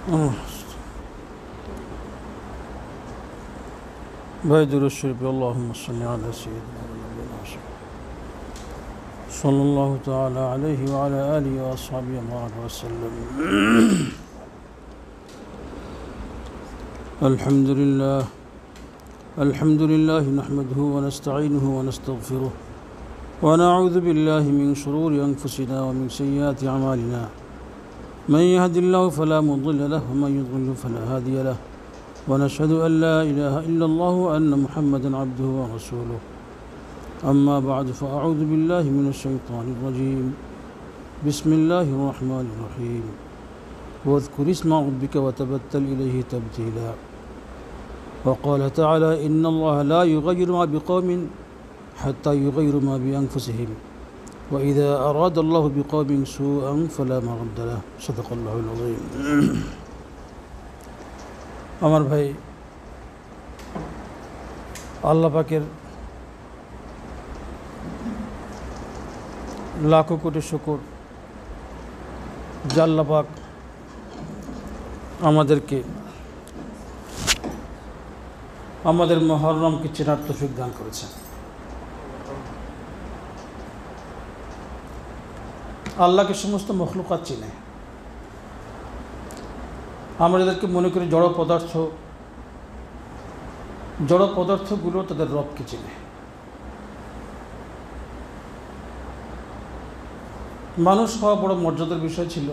भाई दुरूद शरीफ अल्लाहुम्मा सल्ली अला सय्यिदिना व नबीना सल्लल्लाहु तआला अलैहि व अला आलिहि व अस्हाबिहि व सल्लम। अल्हम्दुलिल्लाह नहमदुहु व नस्तईनुहु व नस्तगफिरुह व नऊज़ु बिल्लाहि मिन शुरूरि अनफुसिना व मिन सय्यिआति अमालिना मन यहदिल्लाहु फला मुदिल्ल लहु व मन युद्लिल फला हादिय लहु व नशहदु अन ला इलाहा इल्लल्लाहु व अन्न मुहम्मदन अब्दुहु व रसूलुहु। अम्मा बअद फ़अऊज़ु बिल्लाहि मिनश शैतानिर रजीम। बिस्मिल्लाहिर रहमानिर रहीम। वज़्कुर इस्म रब्बिका वतबत्तल इलैहि तब्तीला। वक़ाल तआला इन्नल्लाहा ला युग़य्यिरु मा बिक़ौमिन हत्ता युग़य्यिरु मा बिअन्फुसिहिम व इज़ा अरादल्लाहु बिक़ौमिन सूअन फला मरद्द लहु। सदक़ल्लाहुल अज़ीम। আমার ভাই, আল্লাহ পাকের লাখো কোটি শুকর যে আল্লাহ পাক আমাদেরকে আমাদের মুহররমকে চেনার তৌফিক দান করেছেন। আল্লাহকে সমস্ত মখলুকাত চিনে। আমরা যাদেরকে মনে করি জড় পদার্থগুলো তাদের রবকে চিনে। মানুষ হওয়া বড় মর্যাদার বিষয় ছিল,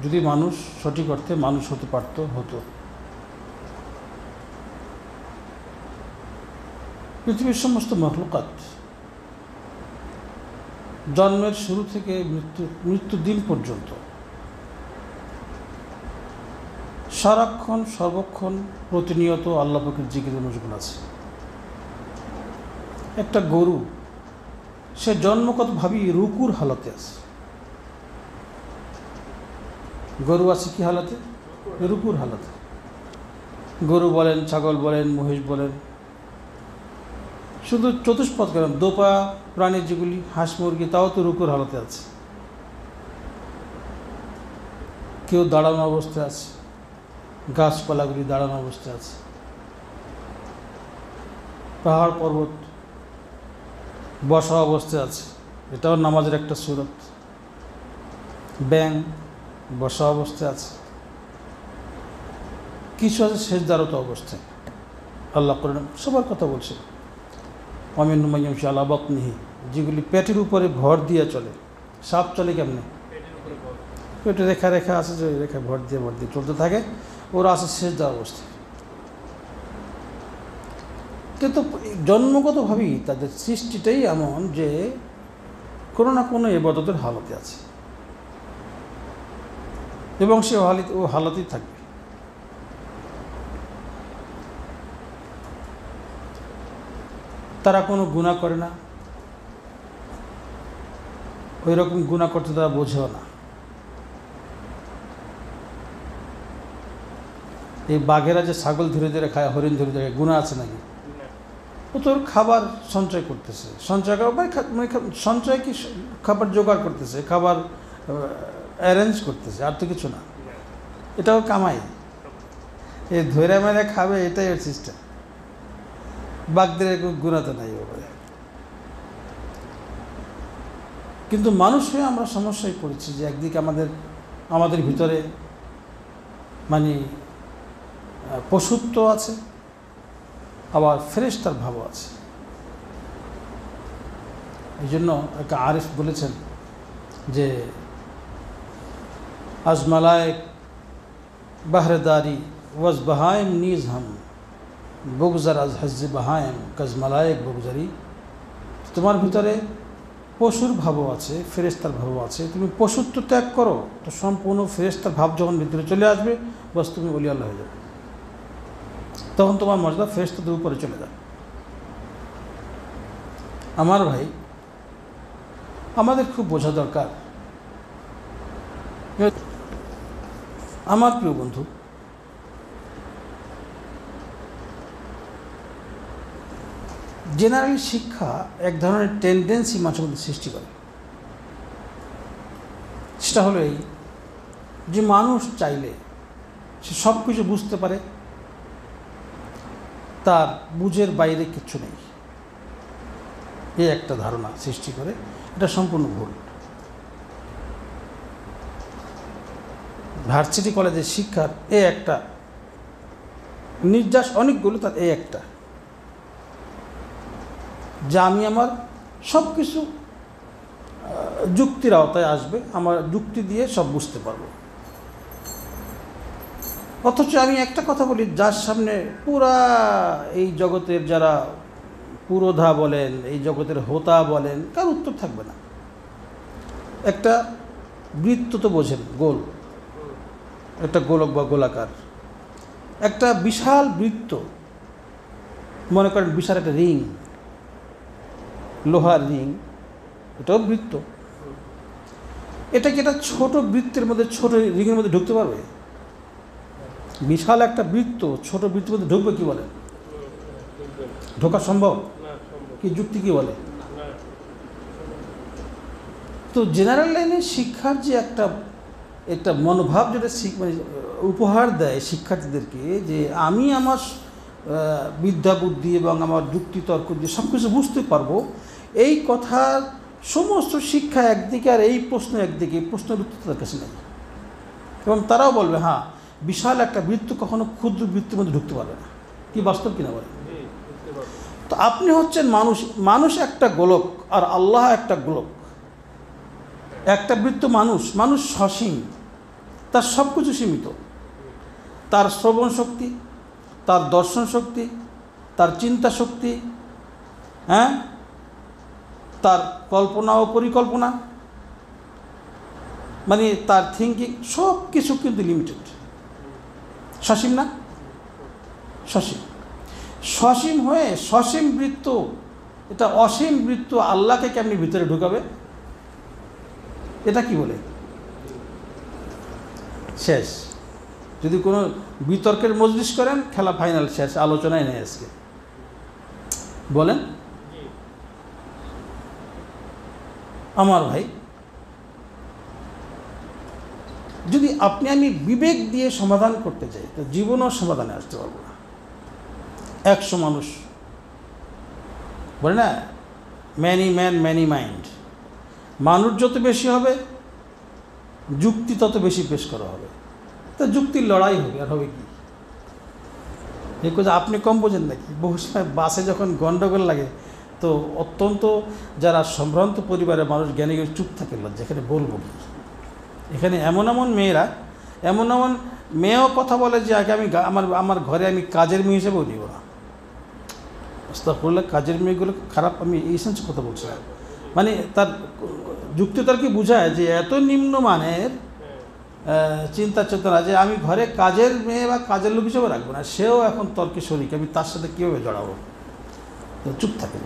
যদি মানুষ সঠিক অর্থে মানুষ হতে হতো। পৃথিবীর সমস্ত মখলুকাত জন্মের শুরু থেকে মৃত্যু দিন পর্যন্ত সারাক্ষণ সর্বক্ষণ প্রতিনিয়ত আল্লাহ পাকের জিকিরে মশগুল আছে। একটা গরু, সে জন্মগতভাবেই রুকুর হালাতে আছে। গরু আছে কি হালাতে? রুকুর হালাতে। গরু বলেন, ছাগল বলেন, মহিষ বলেন, শুধু চতুষ্পদ করেন দোপা প্রাণী যেগুলি হাঁস মুরগি, তাও তো রুকুর হালাতে আছে। কেউ দাঁড়ানো অবস্থায় আছে, গাছপালাগুলি দাঁড়ানো অবস্থায় আছে, পাহাড় পর্বত বসা অবস্থায় আছে, এটাও নামাজের একটা সূরত। ব্যাং বসা অবস্থায় আছে, কিছু আছে সেজদারত অবস্থায়। আল্লাহ কোরআনে সবার কথা বলছে, ওয়ামিনহুম মান ইয়ামশি আলা বাতনিহি, যেগুলি পেটের উপরে ভর দিয়ে চলে। সাপ চলে কেমনে? পেটে রেখা রেখা আছে, যে রেখা ভর দিয়ে চলতে থাকে, ওরা আছে সেজদা অবস্থায়। কিন্তু জন্মগতভাবেই তাদের সৃষ্টিটাই এমন যে কোনো না কোনো ইবাদতের হালতে আছে, এবং সে ও হালতেই থাকবে। তারা কোনো গুনাহ করে না, ওই রকম গুনাহ করতে তারা বোঝেও না। এই বাঘেরা যে ছাগল ধীরে ধীরে খায়, হরিণ ধীরে ধীরে, গুনাহ আছে নাকি? ও তোর খাবার সঞ্চয় করতেছে, সঞ্চয় কি খাবার জোগাড় করতেছে, খাবার অ্যারেঞ্জ করতেছে, আর তো কিছু না। এটাও কামাই, এই ধৈর্য মেরে খাবে, এটাই ওর সিস্টেম। বাঘদের গুনাহ তো নাই ওপরে। কিন্তু মানুষ হয়ে আমরা সমস্যায় পড়েছি যে একদিকে আমাদের ভিতরে মানে পশুত্ব আছে, আবার ফেরেশতার ভাবও আছে। এই জন্য একটা আরিফ বলেছেন যে আজ মালায়েক বাহরেদারি ওয়াজ বাহায়েম নিজ হাম বগজার আজ হজ্জে বাহায়েম কাজ মালায়েক বগজারি। তোমার ভিতরে পশুর ভাবও আছে, ফেরেশতার ভাবও আছে। তুমি পশুত্ব ত্যাগ করো তো সম্পূর্ণ ফেরেশতার ভাব যখন ভিতরে চলে আসবে, বাস তুমি ওলি আল্লাহ হয়ে যাবে। তখন তোমার মর্যাদা ফেরেশতাদের উপরে চলে যাবে। আমার ভাই, আমাদের খুব বোঝা দরকার। আমার প্রিয় বন্ধু, জেনারেল শিক্ষা এক ধরনের টেন্ডেন্সি মানুষের মধ্যে সৃষ্টি করে। সেটা হলো এই যে মানুষ চাইলে সে সব কিছু বুঝতে পারে, তার বুঝের বাইরে কিচ্ছু নেই, এই একটা ধারণা সৃষ্টি করে। এটা সম্পূর্ণ ভুল। ভার্সিটি কলেজের শিক্ষার এই একটা নির্যাস, অনেকগুলো, তার এই একটা, যে আমি আমার সব কিছু যুক্তির আওতায় আসবে, আমার যুক্তি দিয়ে সব বুঝতে পারবো। অথচ আমি একটা কথা বলি, যার সামনে পুরা এই জগতের যারা পুরোধা বলেন, এই জগতের হোতা বলেন, কার উত্তর থাকবে না। একটা বৃত্ত তো বোঝেন, গোল, একটা গোলক বা গোলাকার, একটা বিশাল বৃত্ত, মনে করেন বিশাল একটা রিং, লোহার রিং, এটাও বৃত্ত। এটা কি একটা ছোট বৃত্তের মধ্যে, ছোট রিংয়ের মধ্যে ঢুকতে পারবে? বিশাল একটা বৃত্ত ছোট বৃত্তের মধ্যে ঢুকবে? কি বলে? ঢোকা সম্ভব? কি যুক্তি কি বলে? তো জেনারেল লাইনে শিক্ষার যে একটা মনোভাব যেটা মানে উপহার দেয় শিক্ষার্থীদেরকে, যে আমি আমার বিদ্যা বুদ্ধি এবং আমার যুক্তি তর্ক দিয়ে সব কিছু বুঝতে পারবো, এই কথার সমস্ত শিক্ষা একদিকে আর এই প্রশ্ন একদিকে, এই প্রশ্নের উত্তর তাদের কাছে নেই। এবং তারাও বলবে হ্যাঁ, বিশাল একটা বৃত্ত কখনো ক্ষুদ্র বৃত্তের মধ্যে ঢুকতে পারবে না। কি বাস্তব কিনা বলে? তো আপনি হচ্ছেন মানুষ, মানুষ একটা গোলক আর আল্লাহ একটা গোলক, একটা বৃত্ত মানুষ, মানুষ সসীম, তার সব কিছু সীমিত, তার শ্রবণ শক্তি, তার দর্শন শক্তি, তার চিন্তা শক্তি, হ্যাঁ, তার কল্পনা ও পরিকল্পনা, মানে তার থিঙ্কিং, সব কিছু কিন্তু লিমিটেড। সসীম না? সসীম। সসীম হয়ে সসীম বৃত্ত, এটা অসীম বৃত্ত আল্লাহকে কেমনি ভিতরে ঢুকাবে? এটা কি বলে? শেষ। যদি কোনো বিতর্কের মজলিস করেন, খেলা ফাইনাল শেষ, আলোচনায় নেই আজকে। বলেন আমার ভাই, যদি আপনি আমি বিবেক দিয়ে সমাধান করতে চাই, তো জীবনও সমাধানে আসতে পারবো না। 100 মানুষ বলে না, ম্যানি ম্যান ম্যানি মাইন্ড। মানুষ যত বেশি হবে, যুক্তি তত বেশি পেশ করা হবে, তো যুক্তির লড়াই হবে। আর হবে কি? দেখো যে আপনি কম বোঝেন নাকি? বহু সময় বাসে যখন গণ্ডগোল লাগে, তো অত্যন্ত যারা সম্ভ্রান্ত পরিবারের মানুষ জ্ঞানী চুপ থাকে, যেখানে বলবো কি। এখানে এমন এমন মেয়েরা, এমন এমন মেয়েও কথা বলে যে আগে আমি আমার ঘরে আমি কাজের মেয়ে হিসেবেও নিব না। আস্তাগফিরুল্লাহ, কাজের মেয়েগুলো খারাপ, আমি এই সেন্সে কথা বলছি না। মানে তার যুক্তি তার কি বোঝায় যে এত নিম্নমানের চিন্তা চেতনা যে আমি ঘরে কাজের মেয়ে বা কাজের লোক হিসেবে রাখবো না। সেও এখন তর্কে শরিক, আমি তার সাথে কীভাবে জড়াবো? চুপ থাকে।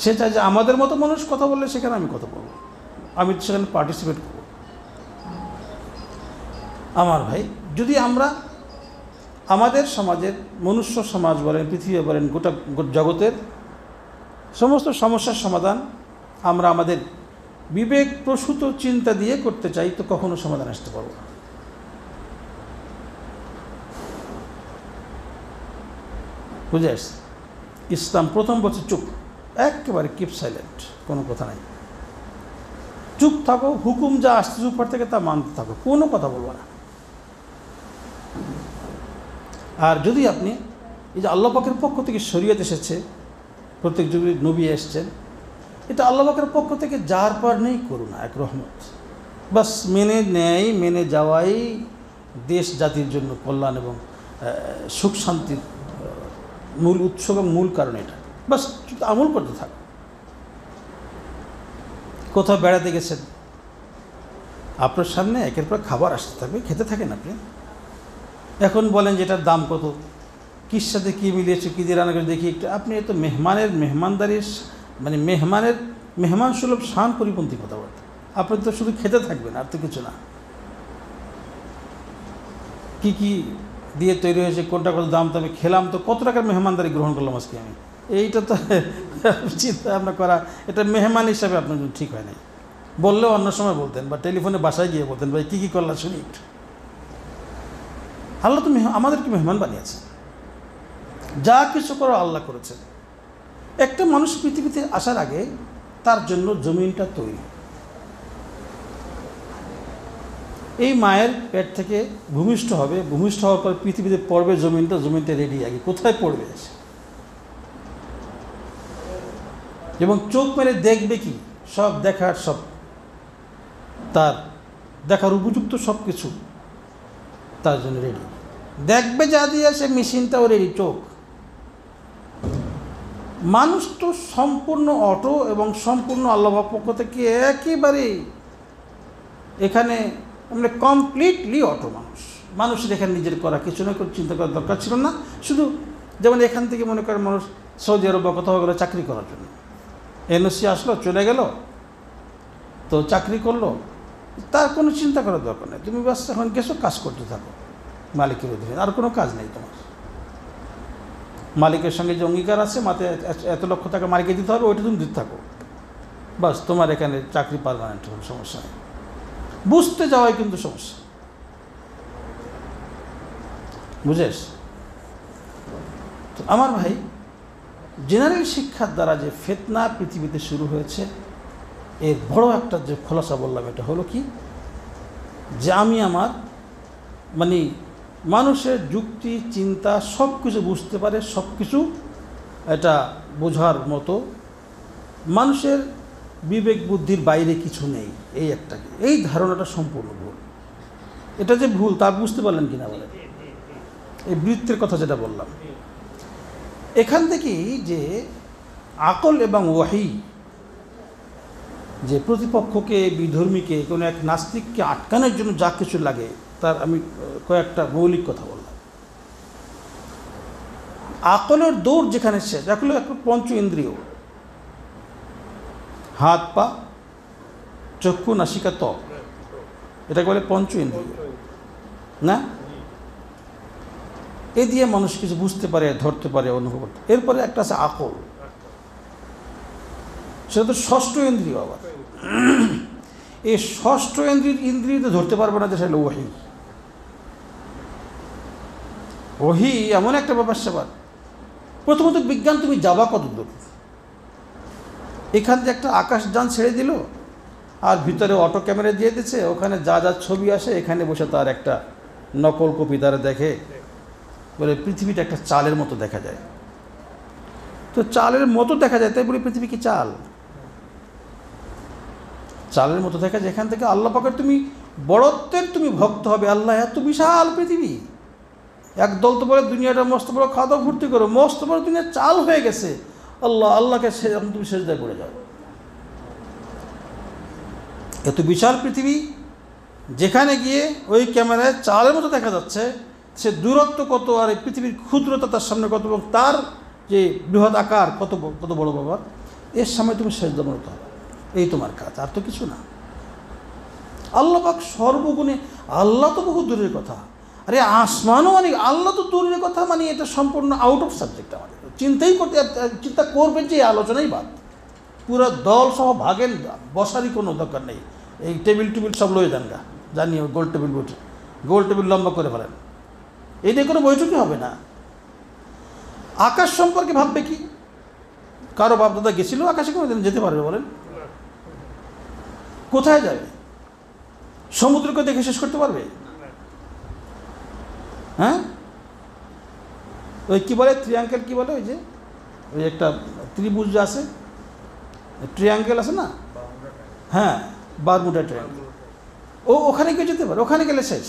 সে চায় যে আমাদের মতো মানুষ কথা বললে সেখানে আমি কথা বলবো, আমি সেখানে পার্টিসিপেট করব। আমার ভাই, যদি আমরা আমাদের সমাজের, মনুষ্য সমাজ বলেন, পৃথিবী বলেন, গোটা জগতের সমস্ত সমস্যার সমাধান আমরা আমাদের বিবেক প্রসূত চিন্তা দিয়ে করতে চাই, তো কখনো সমাধান আসতে পারবো না। বুঝে আসছে? ইসলাম প্রথম বছর চুপ, একেবারে কিপ সাইলেন্ট, কোনো কথা নাই। চুপ থাকো, হুকুম যা আসছে উপর থেকে তা মানতে থাকো, কোনো কথা বলবো না। আর যদি আপনি এই যে আল্লাহ পাকের পক্ষ থেকে শরীয়ত এসেছে, প্রত্যেক যুগে নবী এসছেন, এটা আল্লাহ পাকের পক্ষ থেকে যার পর নেই করুণা, এক রহমত। বাস মেনে যাওয়াই দেশ জাতির জন্য কল্যাণ এবং সুখ শান্তির মূল উৎস এবং মূল কারণ এটা। বাস আমল করতে থাক। কোথাও বেড়াতে গেছেন, আপনার সামনে একের পর খাবার আসতে থাকবে, খেতে থাকেন আপনি। এখন বলেন যে এটার দাম কত, কির সাথে কী মিলিয়েছে, কী দিয়ে রান্না করে দেখি একটু। আপনি এত মেহমানদারির, মানে মেহমান সুলভ শান পরিপন্থী কথাবার্তা। আপনি তো শুধু খেতে থাকবেন, আর তো কিছু না। কি কি দিয়ে তৈরি হয়েছে, কোনটা কত দাম, তবে খেলাম তো কত টাকার মেহমানদারি গ্রহণ করলাম আজকে আমি, এইটা তো চিন্তা ভাবনা করা, এটা মেহমান হিসাবে আপনার জন্য ঠিক হয় নাই। বললেও অন্য সময় বলতেন, বা টেলিফোনে বাসায় গিয়ে বলতেন, ভাই কী কী করলা শুনি একটু। আল্লাহ তুমি আমাদেরকে মেহমান বানিয়েছেন, যা কিছু করো আল্লাহ করেছেন। একটা মানুষ পৃথিবীতে আসার আগে তার জন্য জমিনটা তৈরি। এই মায়ের পেট থেকে ভূমিষ্ঠ হবে, ভূমিষ্ঠ হওয়ার পর পৃথিবীতে পড়বে জমিনটা রেডি। আগে কোথায় পড়বে এসে, এবং চোখ মেরে দেখবে কি, সব দেখার, সব তার দেখার উপযুক্ত সব কিছু তার জন্য রেডি। দেখবে যা দিয়ে সে মেশিনটাও রেডি, চোখ। মানুষ তো সম্পূর্ণ অটো এবং সম্পূর্ণ আল্লাহর পক্ষ থেকে একেবারে এখানে মানে কমপ্লিটলি অটো। মানুষের এখানে নিজের করা কিছু না, চিন্তা করার দরকার ছিল না। শুধু যেমন এখান থেকে মনে করেন মানুষ সৌদি আরব বা কোথাও গেলো চাকরি করার জন্য, এনওসি আসলো, চলে গেল, তো চাকরি করলো, তার কোনো চিন্তা করার দরকার নেই। তুমি বাস এখন গেছো, কাজ করতে থাকো মালিকের অধীনে, আর কোনো কাজ নেই তোমার। মালিকের সঙ্গে যে অঙ্গীকার আছে, মাথায় এত লক্ষ টাকা মালিকে দিতে হবে, ওইটা তুমি দিতে থাকো, বাস তোমার এখানে চাকরি পারমানেন্ট হবে, সমস্যা নেই। বুঝতে যাওয়াই কিন্তু সমস্যা, বুঝেস? তো আমার ভাই, জেনারেল শিক্ষার দ্বারা যে ফিতনা পৃথিবীতে শুরু হয়েছে, এর বড় একটা যে খোলাসা বললাম, এটা হলো কি, যে আমি আমার মানে মানুষের যুক্তি চিন্তা সব কিছু বুঝতে পারে, সব কিছু এটা বোঝার মতো মানুষের বিবেক বুদ্ধির বাইরে কিছু নেই, এই একটা, এই ধারণাটা সম্পূর্ণ ভুল। এটা যে ভুল তা বুঝতে পারলেন কিনা বলেন? এই বৃত্তের কথা যেটা বললাম, এখান থেকেই যে আকল এবং ওয়াহি, যে প্রতিপক্ষকে, বিধর্মীকে, কোনো এক নাস্তিককে আটকানোর জন্য যা কিছু লাগে, তার আমি কয়েকটা মৌলিক কথা বললাম। আকলের দৌড় যেখানে শেষ, এগুলো একটা পঞ্চ ইন্দ্রিয়, হাত পা চক্ষু নাসিকা ত্বক, এটাকে বলে পঞ্চ ইন্দ্রিয় না? এ দিয়ে মানুষ কিছু বুঝতে পারে, ধরতে পারে, অনুভব করতে। এরপরে একটা আছে আকল, সেটা তো ষষ্ঠ ইন্দ্রিয়। আবার এই ষষ্ঠ ইন্দ্রিয়তে ধরতে পারবে না, যে সেটা ওয়াহি। ওয়াহি এমন একটা ব্যাপার স্যাপার। প্রথমত বিজ্ঞান, তুমি যাবা কত দূর? এখান থেকে একটা আকাশযান ছেড়ে দিল, আর ভিতরে অটো ক্যামেরা দিয়ে দিচ্ছে, ওখানে যা যা ছবি আসে এখানে বসে তার একটা নকল কপি তারা দেখে, বলে পৃথিবীটা একটা চালের মতো দেখা যায়। তো চালের মতো দেখা যায়, তাই বলে পৃথিবী কি চাল? চালের মতো দেখা যায়। এখান থেকে আল্লাহ পাকের তুমি বড়ত্বের তুমি ভক্ত হবে। আল্লাহ এত বিশাল পৃথিবী, একদল তো বলে দুনিয়াটা মস্ত বড়, খাওয়া দাওয়া ভর্তি করো, মস্ত বড় দুনিয়া চাল হয়ে গেছে। আল্লাহকে তুমি সেজদায় পড়ে যাও। এত বিশাল পৃথিবী, যেখানে গিয়ে ওই ক্যামেরায় চালের মতো দেখা যাচ্ছে, সে দূরত্ব কত, আর এই পৃথিবীর ক্ষুদ্রতা তার সামনে কত, এবং তার যে বৃহৎ আকার কত কত বড় ব্যাপার, এর সামনে তুমি সেজদা করতে হবে। এই তোমার কাজ, আর তো কিছু না। আল্লাহ পাক সর্বগুণে, আল্লাহ তো বহু দূরের কথা। আরে আসমানও মানে আল্লাহ তো দূরের কথা, মানে এটা সম্পূর্ণ আউট অফ সাবজেক্ট। আমাদের চিন্তা করবেন যে এই আলোচনাই বাদ, পুরো দল সহ ভাগেন, বসারই কোনো দরকার নেই। এই টেবিল সব লয়ে যান গা, জানিয়ে গোল টেবিল লম্বা করে ফেলেন, এই নিয়ে কোনো বৈঠকই হবে না। আকাশ সম্পর্কে ভাববে কি? কারো বাপদাদা গেছিল আকাশে, কোনো দিন যেতে পারবে বলেন? কোথায় যাবে? সমুদ্রকে দেখে শেষ করতে পারবে? হ্যাঁ, ওই কী বলে ট্রিয়াঙ্গেল, কী বলে, ওই যে ওই একটা ত্রিভুজ যে আছে, ট্রিয়াঙ্গেল আছে না? হ্যাঁ, বারমুডা ট্রিয়াঙ্গেল, ওখানে গিয়ে যেতে পারে। ওখানে গেলে শেষ।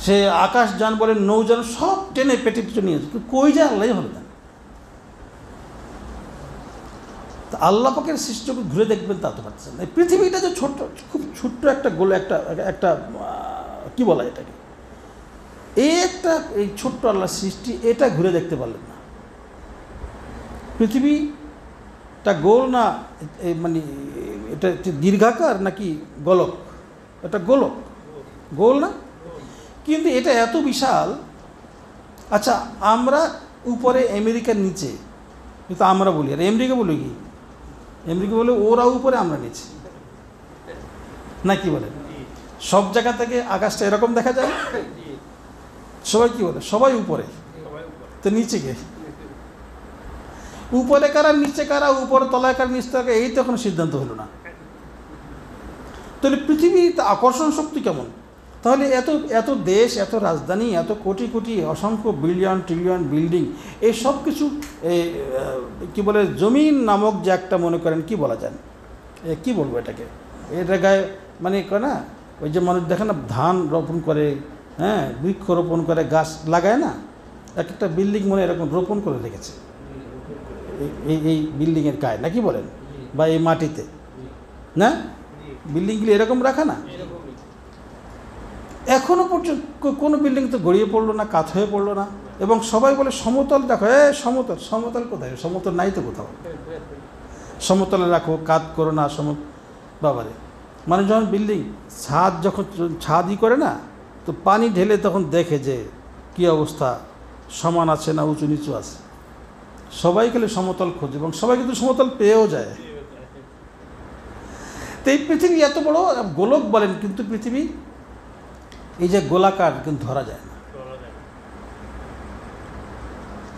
সে আকাশ যান বলে, নৌযান, সব টেনে পেটে পিছু নিয়ে কই যায় আল্লাহ হবে না। তা আল্লাহ পাকের সৃষ্টিকে ঘুরে দেখবেন, তা তো পারছেন না। পৃথিবীটা যে ছোট্ট, খুব ছোট্ট একটা গোলে, একটা কী বলা এটাকে, এই ছোট্ট আল্লাহর সৃষ্টি, এটা ঘুরে দেখতে পারলেন না। পৃথিবীটা গোল না, মানে এটা দীর্ঘাকার নাকি গোলক? এটা গোলক, গোল না? কিন্তু এটা এত বিশাল। আচ্ছা, আমরা উপরে, আমেরিকার নিচে, কিন্তু আমরা বলি, আর আমেরিকা বলি কি? আমেরিকা বলে ওরা উপরে, আমরা নিচে, না কি বলেন? সব জায়গা থেকে আকাশটা এরকম দেখা যায়। সবাই কি বলে? সবাই উপরে, তো নিচে কে? উপরে কারা নিচে কারা, উপরে তলায় কারা নিচে কারা, এই তো এখন সিদ্ধান্ত হলো না। তাহলে পৃথিবীতে আকর্ষণ শক্তি কেমন? তাহলে এত এত দেশ, এত রাজধানী, এত কোটি কোটি অসংখ্য বিলিয়ন ট্রিলিয়ন বিল্ডিং, এই সব কিছু কী বলে জমিন নামক যে একটা, মনে করেন কি বলা যায়, কি বলবো এটাকে, এটা গায়ে মানে না, ওই যে মানুষ দেখে না ধান রোপণ করে, হ্যাঁ, বৃক্ষ রোপণ করে, গাছ লাগায় না, এক একটা বিল্ডিং মনে এরকম রোপণ করে রেখেছে এই বিল্ডিংয়ের গায়ে, নাকি বলেন, বা এই মাটিতে, না বিল্ডিংগুলি এরকম রাখা না। এখনও পর্যন্ত কোনো বিল্ডিং তো গড়িয়ে পড়লো না, কাত হয়ে পড়লো না। এবং সবাই বলে সমতল দেখো, সমতল, সমতল কোথায়? সমতল নাই তো কোথাও। সমতলে রাখো, কাত করো না, বাবারে, মানে যখন বিল্ডিং যখন ছাদই করে না, তো পানি ঢেলে তখন দেখে যে কী অবস্থা, সমান আছে না উঁচু নিচু আছে। সবাই খেলে সমতল খোঁজে এবং সবাই কিন্তু সমতল পেয়েও যায়। তো এই পৃথিবী এত বড় গোলক বলেন, কিন্তু পৃথিবী এই যে গোলাকার কিন্তু ধরা যায় না।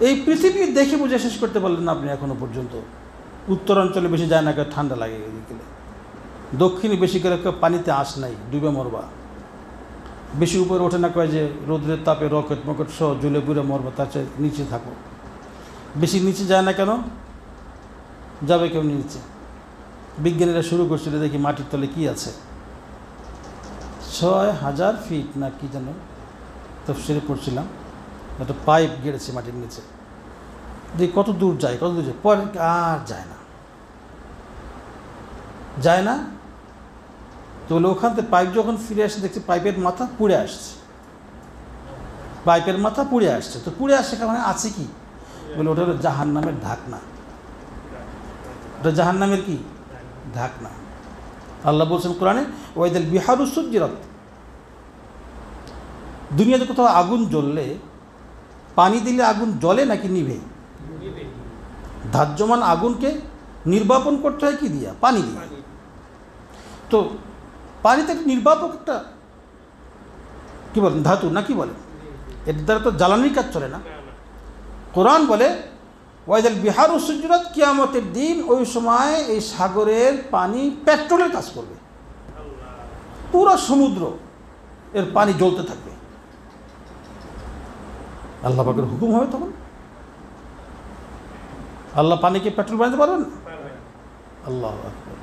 এই পৃথিবী দেখে বুঝে শেষ করতে পারলেন না আপনি এখনো পর্যন্ত। উত্তরাঞ্চলে বেশি যায় না, ঠান্ডা লাগে গেলে, দক্ষিণে বেশি করে পানিতে আঁশ নাই, ডুবে মরবা। বেশি উপরে ওঠে না, কয় যে রোদ্রের তাপে রকেট মকেট সহ জ্বলে পুড়ে মরবা, তার চেয়ে নিচে থাকো। বেশি নিচে যায় না কেন? যাবে কেউ নিচে? বিজ্ঞানীরা শুরু করছিল, দেখি মাটির তলে কি আছে, 6000 ফিট না কি যেন তফসিরে পড়ছিলাম, একটা পাইপ গেড়েছে মাটির নিচে, যে কত দূর যায়, কত দূর যায়, পরে আর যায় না, যায় না। তো বলে ওখান থেকে পাইপ যখন ফিরে আসে, দেখছি পাইপের মাথা পুড়ে আসছে, পাইপের মাথা পুড়ে আসছে। তো পুড়ে আসছে কারণে আছে কি? বলে ওটা হলো জাহান্নামের ঢাকনা। ওটা জাহান্নামের কি ঢাকনা। আল্লাহ বলছেন কোরআনে, ওয়াইদাল বিহারু সুজ্জিরাত। দুনিয়াতে কোথাও আগুন জ্বললে পানি দিলে আগুন জ্বলে নাকি নিভে? ধার্যমান আগুনকে নির্বাপন করতে হয় কি দিয়া? পানি দিয়ে। তো পানিতে একটা নির্বাপক একটা কী বলেন ধাতু না কি বলেন, এর দ্বারা তো জ্বালানির কাজ চলে না। কোরআন বলে ওয়াইদাল বিহারু সুজ্জিরাত, কিয়ামতের দিন ওই সময় এই সাগরের পানি পেট্রোলের কাজ করবে, পুরো সমুদ্র এর পানি জ্বলতে থাকবে। আল্লাহ পাকের হুকুম হবে তখন। আল্লাহ পানিকে পেট্রোল বানাতে পারবেন? আল্লাহু আকবার।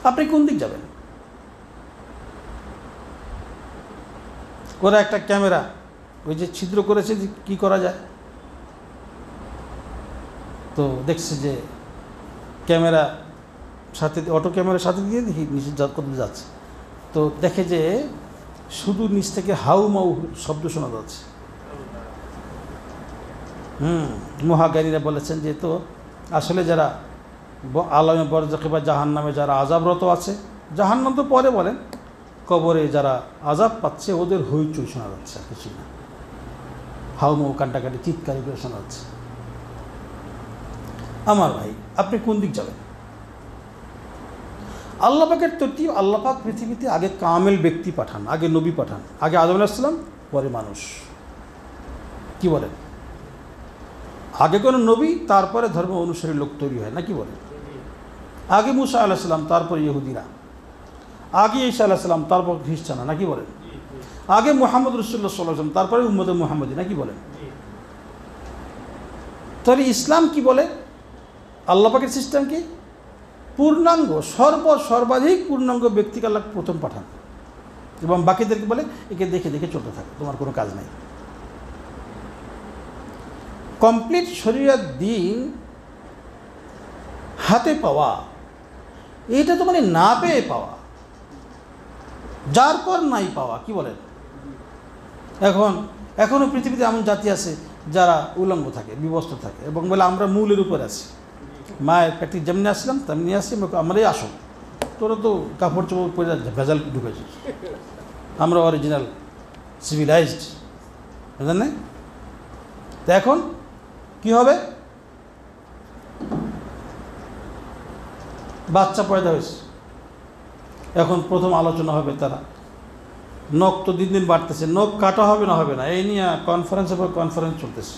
আপনি কোন দিক যাবেন? ওরা একটা ক্যামেরা ওই যে ছিদ্র করেছে, যে কী করা যায়, তো দেখছে যে ক্যামেরা সাথে, অটো ক্যামেরার সাথে দিয়ে দেখি নিচে কত যাচ্ছে, তো দেখে যে শুধু নিচ থেকে হাউ মাউ শব্দ শোনা যাচ্ছে। মহাজ্ঞানীরা বলেছেন যে তো আসলে যারা আলামে বরজাখে বা জাহান্নামে যারা আযাবরত আছে, জাহান্নাম তো পরে বলেন, কবরে যারা আযাব পাচ্ছে ওদের হইচই শোনা যাচ্ছে, কিছু না, হাউ মাউ কান্টাকাটি চিৎকার করে শোনা যাচ্ছে। আমার ভাই, আপনি কোন দিক যাবেন? আল্লাহ পাকের তরতিব, আল্লাহ পাক পৃথিবীতে আগে কামেল ব্যক্তি পাঠান, আগে নবী পাঠান, আগে আদম আলাইহিস সালাম, পরে মানুষ। কি বলেন? আগে কোনো নবী, তারপরে ধর্ম অনুসারী লোক তৈরি হয়, নাকি বলেন? আগে মুসা আলাইহিস সালাম, তারপর ইহুদিরা, আগে ঈসা আলাইহিস সালাম, তারপর খ্রিস্টানরা, নাকি বলেন? আগে মুহাম্মদ রাসূলুল্লাহ সাল্লাল্লাহু আলাইহি ওয়াসাল্লাম, তারপরে উম্মতে মুহাম্মদী, নাকি বলেন? তাহলে ইসলাম কি বলে? আল্লাহ পাকের সিস্টেম কি? পূর্ণাঙ্গ, সর্বাধিক পূর্ণাঙ্গ ব্যক্তিকে আল্লাহ প্রথম পাঠান, এবং বাকিদেরকে বলে একে দেখে দেখে চলতে থাকে, তোমার কোনো কাজ নাই। কমপ্লিট শরীয়ত দিন হাতে পাওয়া, এটা তো মানে না পেয়ে পাওয়া, যার পর নাই পাওয়া, কি বলেন? এখনও পৃথিবীতে এমন জাতি আছে যারা উলঙ্গ থাকে, বিবস্ত্র থাকে, এবং বলে আমরা মূলের উপরে আছি, মায়ের পেটে যেমনি আসলাম তেমনি আসছি, আমরাই আসল, তোরা তো কাপড় চোপড় পরে ভেজাল ঢুকেছিস, আমরা অরিজিনাল সিভিলাইজড, বুঝলেন না? তো এখন কি হবে? বাচ্চা পয়দা হয়েছে, এখন প্রথম আলোচনা হবে তারা নখ তো দিন দিন বাড়তেছে, নখ কাটা হবে না হবে না এই নিয়ে কনফারেন্সের পর কনফারেন্স চলতেছে,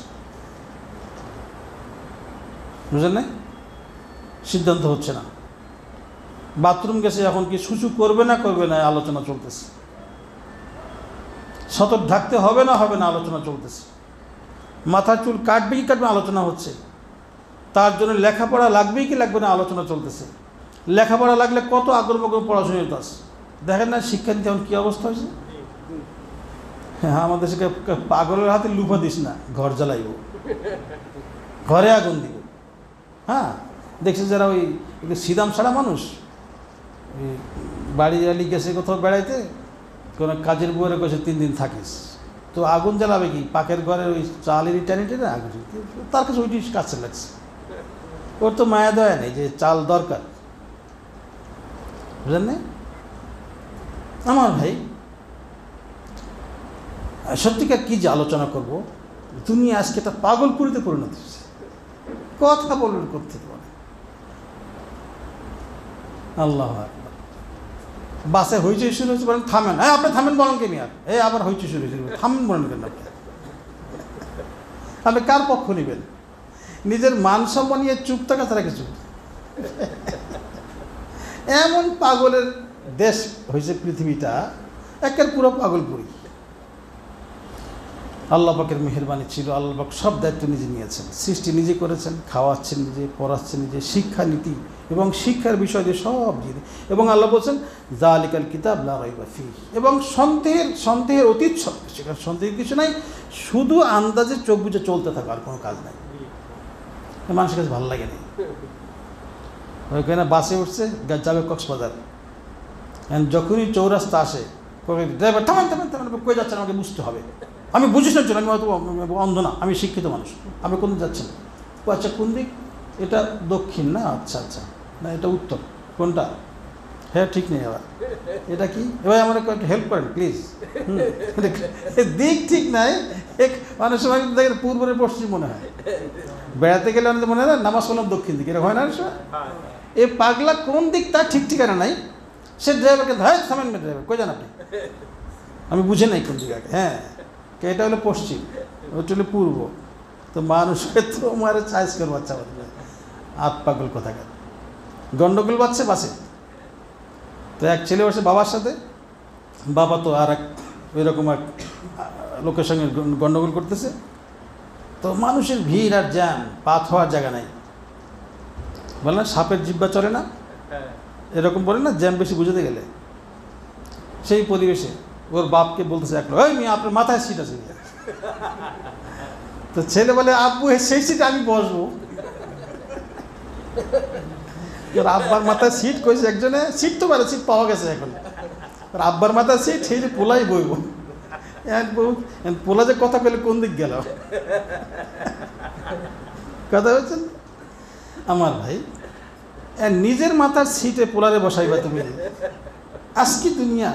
বুঝলেন না? সিদ্ধান্ত হচ্ছে না। বাথরুম গেছে, এখন কি শুশু করবে না আলোচনা চলতেছে। সতর্ক ঢাকতে হবে না আলোচনা চলতেছে। মাথার চুল কাটবে কি কাটবে আলোচনা হচ্ছে। তার জন্য লেখাপড়া লাগবেই কি লাগবে না আলোচনা চলতেছে। লেখাপড়া লাগলে কত আগ্রহ পড়াশোনা আছে, দেখেন না শিক্ষানীতি এখন কী অবস্থা হয়েছে। হ্যাঁ, আমাদের দেশে পাগলের হাতে লুফা দিস না, ঘর জ্বালাইব, ঘরে আগুন দিব। হ্যাঁ, দেখছি যারা ওই সিদাম ছাড়া মানুষ, ওই বাড়ি জ্বালি গেছে কোথাও বেড়াইতে, কোনো কাজের বুয়ারে কয়েছে 3 দিন থাকিস, তো আগুন জ্বালাবে কি পাকের ঘরে ওই চালের টানিটে না আগুন, তার কাছে ওইটি কাছে লাগছে। ওর তো মায়া দয়া নেই যে চাল দরকার, বুঝলেন না? আমার ভাই সত্যিকার কী যে আলোচনা করব, তুমি আজকে একটা পাগলপুরিতে পরিণত হচ্ছে, কথা বলবেন করতে পারে। আল্লাহ বাসে হইচই শুরু হয়েছে, বলেন থামেন, হ্যাঁ আপনি থামেন বলেন কে মিয়া, আবার হইচই শুরু হয়েছে, থামেন বলেন কেন? আপনি কার পক্ষ নেবেন? নিজের মান সম্মান নিয়ে চুপ থাকা তারা কিছু। এমন পাগলের দেশ হয়েছে পৃথিবীটা, একের পুরো পাগলপুরি। আল্লাহ পাকের মেহেরবানি ছিল, আল্লাহ পাক সব দায়িত্ব নিজে নিয়েছেন, সৃষ্টি নিজে করেছেন, খাওয়াচ্ছেন নিজে, পড়াচ্ছেন নিজে, শিক্ষানীতি এবং শিক্ষার বিষয় দিয়ে সব জিনিস। এবং আল্লাহ বলছেন যালিকাল কিতাব লা রাইবা ফীহি, এবং সন্দেহের অতীত সব কিছু, কারণ সন্দেহের কিছু নাই, শুধু আন্দাজে চোখ বুঝে চলতে থাকা, আর কোনো কাজ নাই। মানুষের কাছে ভালো লাগে না। ওইখানে বাসে উঠছে, যাবে কক্সবাজার, যখনই চৌরাস্তা আসে ড্রাইভার থামেন থামেন থামেন, কই যাচ্ছেন আমাকে বুঝতে হবে, আমি বুঝিস না, আমি হয়তো অন্ধ না, আমি শিক্ষিত মানুষ, আমি কোন দিক যাচ্ছেন? আচ্ছা কোন দিক? এটা দক্ষিণ না, আচ্ছা আচ্ছা, না এটা উত্তর, কোনটা? হ্যাঁ ঠিক নেই, আবার এটা কি? এবার আমার একটু হেল্প করেন প্লিজ। দিক ঠিক নাই, অনেক সময় দেখেন পূর্বের পশ্চিম মনে হয়, বেড়াতে গেলে অনেক মনে হয় না নামাজ পড়লাম দক্ষিণ দিকে, এরকম হয় না? এই পাগলা কোন দিক তার ঠিক ঠিকানা নাই, সে ড্রাইভারকে ধরে থামেন, ড্রাইভার কই যান আপনি? আমি বুঝে নাই কোন দিকে। হ্যাঁ, এটা হলো পশ্চিম, ওটা হলো পূর্ব। তো মানুষকে তো মারে চাইজ করে বাচ্চা আত পাগল কোথাকার, গন্ডগোল বাচ্চা বাসে। তো এক ছেলে বসে বাবার সাথে, বাবা তো আর এক ওইরকম এক লোকের সঙ্গে গন্ডগোল করতেছে। তো মানুষের ভিড় আর জ্যাম, পাত হওয়ার জায়গা নাই। বললেন সাপের জিব্বা চলে না, এরকম বলে না, জ্যাম বেশি বুঝাতে গেলে। সেই পরিবেশে ওর বাপকে বলতেছে এক লোক, ওই মেয়ে আপনার মাথায় সিট আছে। তো ছেলে বলে আব্বু সেই সিটে আমি বসবো। আব্বার মাথায় সিট কইছে একজনে, সিট তো পারে, সিট পাওয়া গেছে এখন, আব্বার মাথায় সিট, সেই যে পোলাই বইব। পোলা যে কথা পেলে কোন দিক গেল, কথা বলছেন আমার ভাই? নিজের মাথার সিটে পোলারে বসাইবা তুমি? আজকে দুনিয়া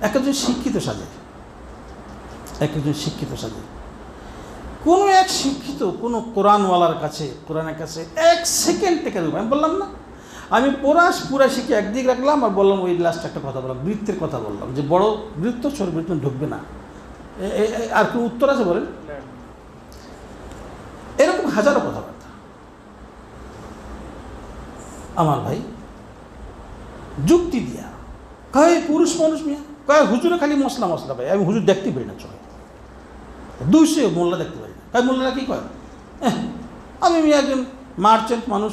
একজন শিক্ষিত সাজে, একজন শিক্ষিত সাজে। কোনো এক শিক্ষিত কোনো কোরআনওয়ালার কাছে, কোরআনের কাছে 1 সেকেন্ড থেকে দেবো। আমি বললাম না, আমি পুরা শিখে একদিক রাখলাম, আর বললাম ওই লাস্ট একটা কথা বললাম, বৃত্তের কথা বললাম, যে বড় বৃত্ত ছোট বৃত্ত ঢুকবে না। আর কি উত্তর আছে বলেন? এরকম হাজারো কথাবার্তা। আমার ভাই যুক্তি দিয়া কয় পুরুষ মানুষ মিয়া, কয় হুজুরে খালি মশলা ভাই, আমি হুজুর দেখতে পারি না, চলে 200 মোল্লা দেখতে পারি না। কয় মোল্লারা কী কয়? আমি একজন মার্চেন্ট মানুষ,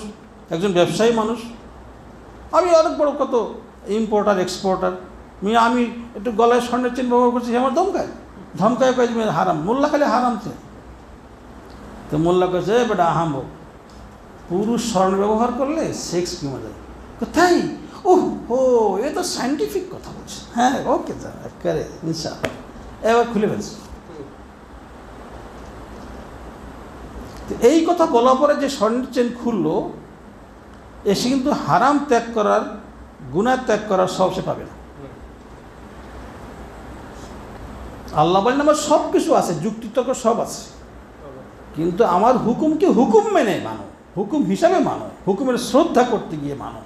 একজন ব্যবসায়ী মানুষ, আমি অনেক বড় কত ইম্পোর্টার এক্সপোর্টার, আমি একটু গলায় স্বর্ণের চেন ব্যবহার করছি, আমার ধমকায় কয়েছে হারাম, মোল্লা খালি হারামছে। তো মোল্লা কয়েছে বেটা আহাম্ব, পুরুষ স্বর্ণ ব্যবহার করলে সেক্স কমে যায়। তাই? এ তো সায়েন্টিফিক কথা বলছে। হ্যাঁ ওকে করে ইনশাআল্লাহ, এবার খুলে ফেলছে। এই কথা বলার পরে যে স্বর্ণের চেন খুললো, এসে কিন্তু হারাম ত্যাগ করার, গুনাহ ত্যাগ করার সব সে পাবে না। আল্লাহ বলেন আমার সব কিছু আছে, যুক্তিতর্ক সব আছে, কিন্তু আমার হুকুমকে হুকুম মেনে মানো, হুকুম হিসাবে মানো, হুকুমের শ্রদ্ধা করতে গিয়ে মানো।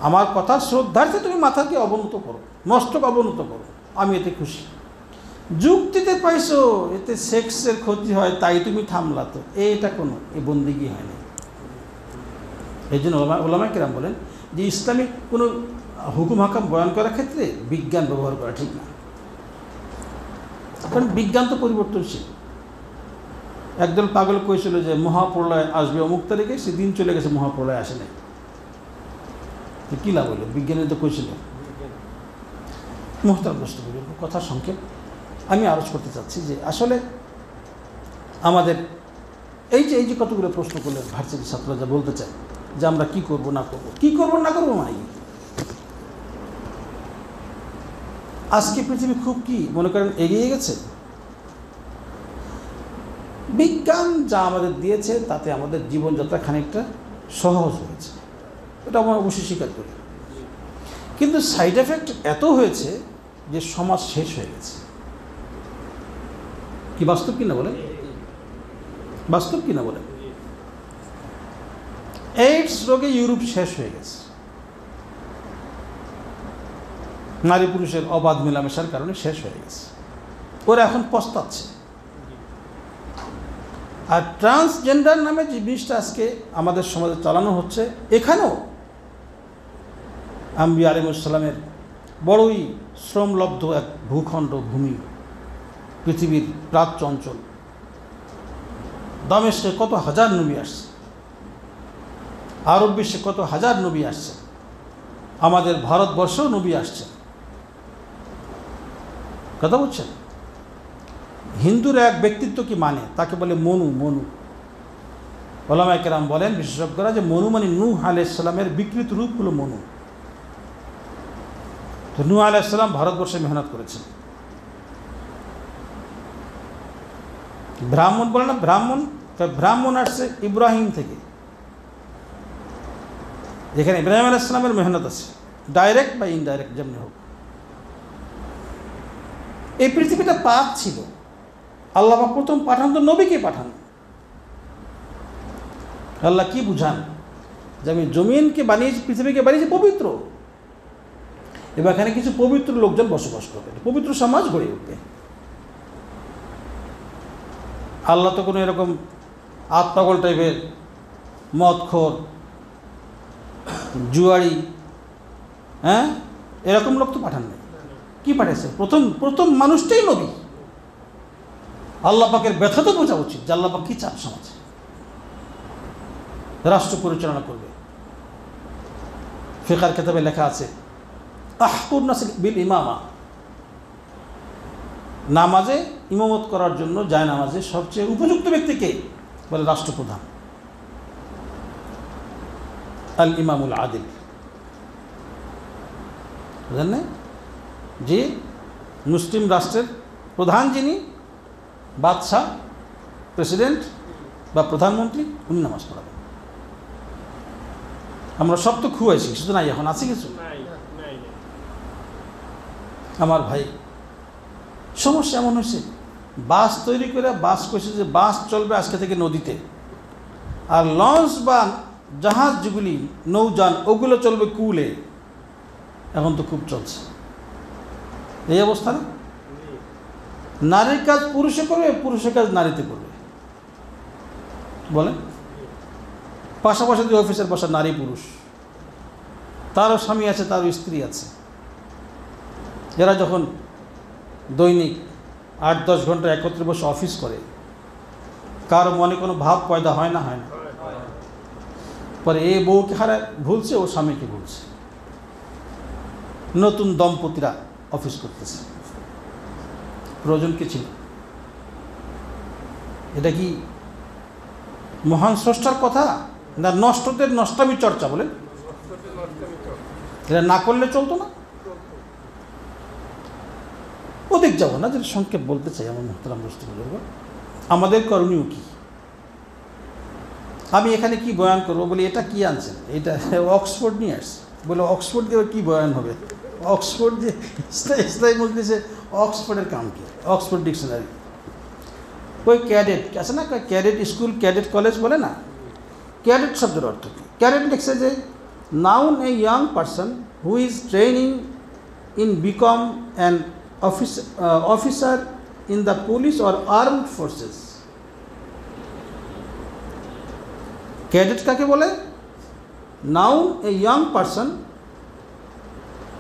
আমার কথার শ্রদ্ধার্থে তুমি মাথাকে অবনত করো, মস্তক অবনত করো, আমি এতে খুশি। যুক্তিতে পাইছো এতে সেক্সের ক্ষতি হয় তাই তুমি থামলা, তো এটা কোনো বন্দিগি হয় না। এই জন্য ওলামায়ে কেরাম বলেন যে ইসলামিক কোনো হুকুম হাকাম বয়ান করার ক্ষেত্রে বিজ্ঞান ব্যবহার করা ঠিক না, কারণ বিজ্ঞান তো পরিবর্তনশীল। একদল পাগল কইছিল যে মহাপ্রলয় আসবে অমুক তারিখে, সেদিন চলে গেছে, মহাপ্রলয় আসে নাই, কী লাভ হলো? বিজ্ঞানী তো কইছিল। মুহতারাম দোস্ত বুজুর্গ, কথা সংক্ষেপ আমি আরজ করতে চাচ্ছি যে আসলে আমাদের এই যে কতগুলো প্রশ্ন করলে ভার্সিটির ছাত্ররা যা বলতে চায় যে আমরা কী করবো না করবো, কী করবো না করবো, মানে আজকে পৃথিবী খুব কি মনে করেন এগিয়ে গেছে। বিজ্ঞান যা আমাদের দিয়েছে তাতে আমাদের জীবনযাত্রা খানিকটা সহজ হয়েছে, এটা আমরা অবশ্যই স্বীকার করি। কিন্তু সাইড এফেক্ট এত হয়েছে যে সমাজ শেষ হয়ে গেছে। কি বাস্তব কিনা বলেন? বাস্তব কিনা বলেন? এইডস রোগে ইউরোপ শেষ হয়ে গেছে, নারী পুরুষের অবাধ মেলামেশার কারণে শেষ হয়ে গেছে। ওরা এখন পস্তাচ্ছে। আর ট্রান্সজেন্ডার নামে যে জিনিসটা আজকে আমাদের সমাজে চালানো হচ্ছে, এখানেও আম্বিয়া আলাইহিসসালামের বড়ই শ্রমলব্ধ এক ভূখণ্ড ভূমি, পৃথিবীর প্রাচ্য অঞ্চল, দামেস্কে কত হাজার নবী আসছে, আরব বিশ্বে কত হাজার নবী আসছে, আমাদের ভারতবর্ষেও নবী আসছে। কথা বলছেন? হিন্দুর এক ব্যক্তিত্ব কি মানে, তাকে বলে মনু। ওলামায়ে কেরাম বলেন, বিশেষজ্ঞরা, যে মনু মানে নূহ আলাইহিস সালামের বিকৃত রূপ হলো মনু। তো নূহ আলাইহিস সালাম ভারতবর্ষে মেহনত করেছেন। ব্রাহ্মণ বলে না, ব্রাহ্মণ আসছে ইব্রাহিম থেকে, যেখানে ইব্রাহিম আলাইহিস সালামের মেহনত আছে, ডাইরেক্ট বা ইনডাইরেক্ট যেমনি হোক। এই পৃথিবীটা পাক ছিল, আল্লাহ প্রথম পাঠান তো নবীকে পাঠান। আল্লাহ কি বুঝান যে আমি জমিনকে বানিয়েছি, পৃথিবীকে বানিয়েছি পবিত্র, এবার এখানে কিছু পবিত্র লোকজন বসবাস করবে, পবিত্র সমাজ গড়ে উঠবে। আল্লাহ তো কোনো এরকম আত্মাগল টাইপের মদখোর, জুয়ারি, এরকম লোক তো পাঠান নাই। কি পাঠিয়েছে? প্রথম মানুষটাই নবী। আল্লাহ পাকের ব্যথা তো বোঝা উচিত যে আল্লাহ পাক কি চান সমাজে, রাষ্ট্র পরিচালনা করবে। ফিকহের কিতাবে লেখা আছে, আহকুর নাস বিল ইমামা, নামাজে ইমামত করার জন্য যায় নামাজে সবচেয়ে উপযুক্ত ব্যক্তিকে বলে রাষ্ট্রপ্রধান, আল ইমামুল আদিল। বুঝলেন না? যে মুসলিম রাষ্ট্রের প্রধান যিনি, বাদশাহ, প্রেসিডেন্ট বা প্রধানমন্ত্রী, উনি নামাজ পড়াবেন। আমরা সব তো খুয়াইছি, শুধু নাই, এখন আছে কিছু। আমার ভাই, সমস্যা এমন হয়েছে, বাস তৈরি করে বাস করেছে যে বাস চলবে আজকে থেকে নদীতে, আর লঞ্চ বা জাহাজ যেগুলি নৌযান ওগুলো চলবে কুলে। এখন তো খুব চলছে এই অবস্থা না? নারীর কাজ পুরুষে করবে, পুরুষের কাজ নারীতে করবে, বলেন। পাশাপাশি যে অফিসের বসা নারী পুরুষ, তারও স্বামী আছে, তারও স্ত্রী আছে, যারা যখন দৈনিক 8-10 ঘন্টা একত্রে বসে অফিস করে, কারো মনে কোনো ভাব পয়দা হয় না? পরে এ বউকে হারায় ভুলছে, ও স্বামীকে ভুলছে। নতুন দম্পতিরা অফিস করতেছে, প্রয়োজন কি ছিল? এটা কি মহান স্রষ্টার কথা, না নষ্টদের নষ্টামি চর্চা? বলেন, এটা না করলে চলতো না? ওদিক যাব না, যেটা সংক্ষেপ বলতে চাই আমার মুহতারাম দোস্ত বুজুর্গ, আমাদের করণীয় কি? আমি এখানে কি বয়ান করবো বলি, এটা কি আনছেন? এটা অক্সফোর্ড নিয়ে আসছে, বলে অক্সফোর্ড দিয়ে কি বয়ান হবে? অক্সফোর্ড যে ইসলামী মজলিসে অক্সফোর্ডের কাম কি? অক্সফোর্ড ডিকশনারি, ওই ক্যাডেট আছে না, ক্যাডেট স্কুল, ক্যাডেট কলেজ বলে না, ক্যাডেট শব্দের অর্থ কি? ক্যাডেট লিখছে যে noun a young person who is training in become an officer in the police or armed forces. Cadet কাকে বলে? noun a young person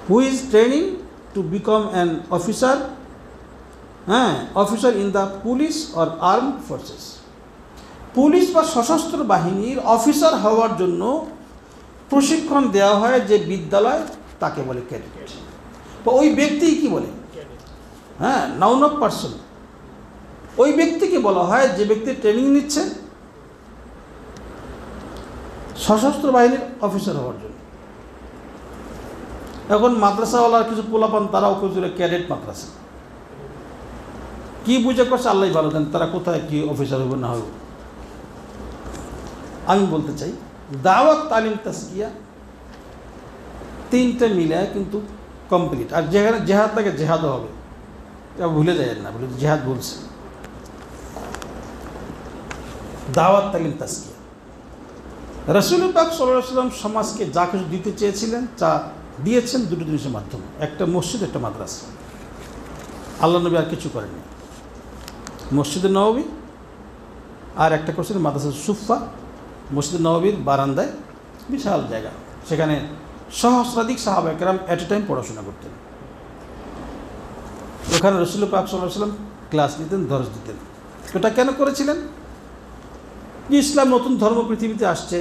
who is training to become an officer in the police or armed forces. Police বা সশস্ত্র বাহিনীর officer হওয়ার জন্য প্রশিক্ষণ দেওয়া হয় যে বিদ্যালয়, তাকে বলে ক্যাডেট। বা ওই ব্যক্তি কি বলে? Noun of person. ওই ব্যক্তিকে বলা হয় যে ব্যক্তি ট্রেনিং নিচ্ছে সশস্ত্র বাহিনীর অফিসার হওয়ার জন্য। এখন মাদ্রাসাওয়ালার কিছু পোলাপান, তারাও কিছু ক্যাডেট মাদ্রাসা, কি বুঝে করছে আল্লাহ ভালো জানেন, তারা কোথায় কি অফিসার হবে না হবে। আমি বলতে চাই দাওয়াত, তালিম, তাজকিয়া তিনটে মিলে কিন্তু কমপ্লিট। আর যেখানে জেহাদ থাকে জেহাদও হবে, ভুলে যায় না, বলে জেহাদ বলছে। দাওয়াত, তালিম, তাজকিয়া। রাসূল পাক সাল্লাল্লাহু আলাইহি ওয়াসাল্লাম সমাজকে যা কিছু দিতে চেয়েছিলেন তা দিয়েছেন দুটো জিনিসের মাধ্যমে, একটা মসজিদ, একটা মাদ্রাসা। আল্লাহ নবী আর কিছু করেননি। মসজিদে নববী আর একটা করছিলেন মাদ্রাসা সুফা। মসজিদে নববীর বারান্দায় বিশাল জায়গা, সেখানে সহস্রাধিক সাহাবায়ে কেরাম এট এ টাইম পড়াশোনা করতেন। ওখানে রাসূল পাক সাল্লাল্লাহু আলাইহি ওয়াসাল্লাম ক্লাস নিতেন, দর্শ দিতেন। এটা কেন করেছিলেন? যে ইসলাম নতুন ধর্ম পৃথিবীতে আসছে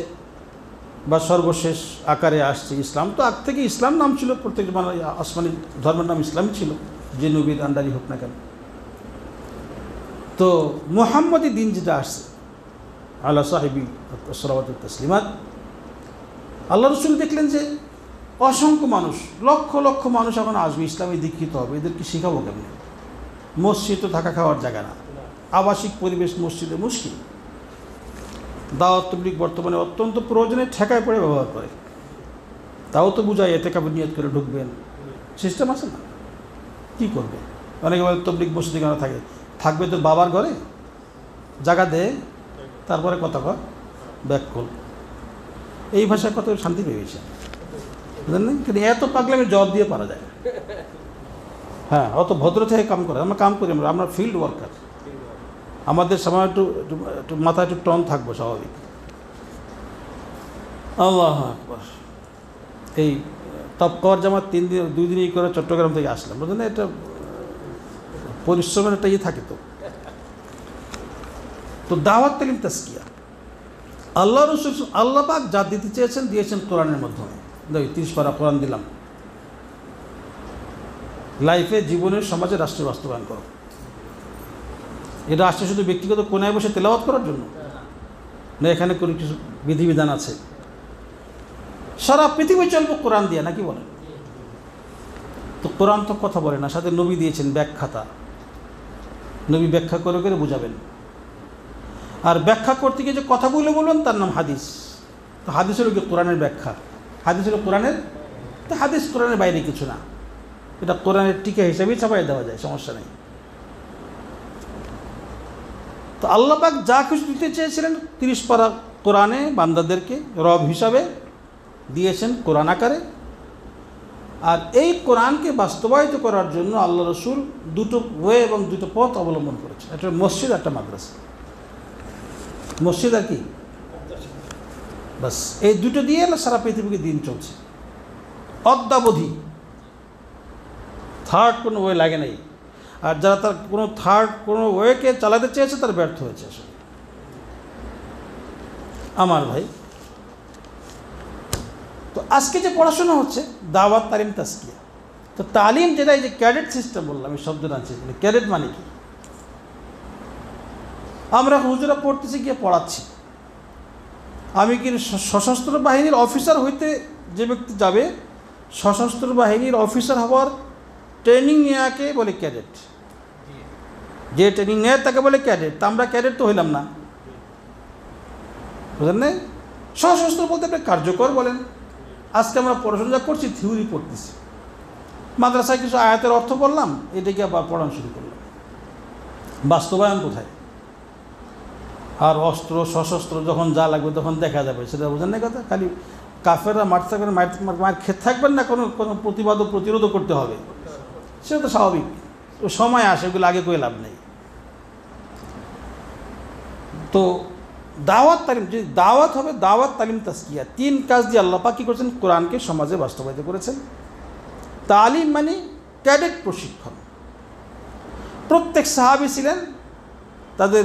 বা সর্বশেষ আকারে আসছে। ইসলাম তো আগ থেকে ইসলাম নাম ছিল, প্রত্যেক আসমানি ধর্মের নাম ইসলামই ছিল, যে নবীর আন্ডারই হোক না কেন। তো মুহাম্মদী দিন যেটা আসছে, আলা সাহিবি সালাওয়াতু তাসলিমাত, আল্লাহ রসুল দেখলেন যে অসংখ্য মানুষ, লক্ষ লক্ষ মানুষ এখন আসবে, ইসলামে দীক্ষিত হবে, এদেরকে শেখাবো কেমনি? মসজিদ তো থাকা খাওয়ার জায়গা না, আবাসিক পরিবেশ মসজিদে মুশকিল। দাওয়াত তাবলীগ বর্তমানে অত্যন্ত প্রয়োজনে ঠেকায় পড়ে ব্যবহার করে। তাও তো বুঝায় এতেকাফের নিয়ত করে ঢুকবেন, সিস্টেম আছে না, কী করবে? অনেকে বলে তাবলীগ মসজিদে কেন থাকবে তো বাবার ঘরে, জায়গা দে, তারপরে কথা কর, ব্যাক কর। এই ভাষায় কত শান্তি পেয়েছে, বুঝলেন না? কিন্তু এত পাগলামি জবাব দিয়ে পারা যায়। অত ভদ্র থেকে কাম করে, আমরা কাম করি, আমরা ফিল্ড ওয়ার্কার। আমাদের সময় একটু মাথায় একটু টন থাকবো, স্বাভাবিক। আল্লাহু আকবার। এই তপকর জামাত 2 দিন করে চট্টগ্রাম থেকে আসলাম, বুঝলেন না? এটা পরিশ্রমের একটা থাকে। তো দাওয়াত, তালিম, তাজকিয়া আল্লাহ রসুল আল্লাহ পাক যা দিতে চেয়েছেন দিয়েছেন কোরআনের মাধ্যমে। 30 পারা কোরআন দিলাম, লাইফে, জীবনের, সমাজে, রাষ্ট্রে বাস্তবায়ন করো। এটা আসছে শুধু ব্যক্তিগত কোনায় বসে তেলাওয়াত করার জন্য না, এখানে কোনো কিছু বিধিবিধান আছে। সারা পৃথিবী চলবো কোরআন দিয়ে, নাকি বলেন? তো কোরআন তো কথা বলে না, সাথে নবী দিয়েছেন ব্যাখ্যাতা, নবী ব্যাখ্যা করে করে বুঝাবেন। আর ব্যাখ্যা করতে গিয়ে যে কথাগুলো বলবেন তার নাম হাদিস। তো হাদিস হলো কি? কোরআনের ব্যাখ্যা। হাদিস হলো কোরআনের, তো হাদিস কোরআনের বাইরে কিছু না, এটা কোরআনের টিকা হিসাবেই ছাপাই দেওয়া যায়, সমস্যা নেই। তো আল্লাহ পাক যা কিছু দিতে চেয়েছিলেন 30 পারা কোরআনে বান্দাদেরকে রব হিসাবে দিয়েছেন কোরআন আকারে। আর এই কোরআনকে বাস্তবায়িত করার জন্য আল্লাহ রসুল দুটো ওয়ে এবং দুটো পথ অবলম্বন করেছেন, একটা মসজিদ, একটা মাদ্রাসা। মসজিদ আর কি, বাস এই দুটো দিয়ে সারা পৃথিবীকে দিন চলছে অদ্যাবধি। থার্ড কোনো ওয়ে লাগে নাই। আর যারা তার কোনো ওয়েকে চালাতে চেয়েছে তার ব্যর্থ হয়েছে আসলে। আমার ভাই, তো আজকে যে পড়াশোনা হচ্ছে দাওয়াত, তালিম, তাজকিয়া, তো তালিম যেটা, এই যে ক্যাডেট সিস্টেম বললাম, এই শব্দটা আছে, ক্যাডেট মানে কি? আমরা হুজুরা পড়তেছি, গিয়ে পড়াচ্ছি। আমি কি সশস্ত্র বাহিনীর অফিসার হইতে যে ব্যক্তি যাবে, সশস্ত্র বাহিনীর অফিসার হওয়ার ট্রেনিং নেওয়াকে বলে ক্যাডেট। যে ট্রেনিং নেয় তাকে বলে ক্যাডেট। তা আমরা ক্যাডেট তো হইলাম না, বুঝলেন না? সশস্ত্র বলতে আপনি কার্যকর বলেন। আজকে আমরা পড়াশোনা করছি, থিওরি পড়তেছি, মাদ্রাসায় কিছু আয়াতের অর্থ বললাম, এটাকে আবার পড়ানো শুরু করলাম, বাস্তবায়ন কোথায়? আর অস্ত্র, সশস্ত্র যখন যা লাগবে তখন দেখা যাবে, সেটা বোঝেন না কথা। খালি কাফেররা মারতে থাকবেন, মায়ের খেতে থাকবেন না, কোনো প্রতিবাদ ও প্রতিরোধও করতে হবে, সেটা তো স্বাভাবিক। ও সময় আসে, ওগুলো আগে করে লাভ নেই। তো দাওয়াত তালিম, যে দাওয়াত হবে, দাওয়াত তালিম তাজকিয়া, 3 কাজ দিয়ে আল্লাহ পাক কী করেছেন? কোরআনকে সমাজে বাস্তবায়িত করেছেন। তালিম মানে ক্যাডেট প্রশিক্ষণ। প্রত্যেক সাহাবী ছিলেন, তাদের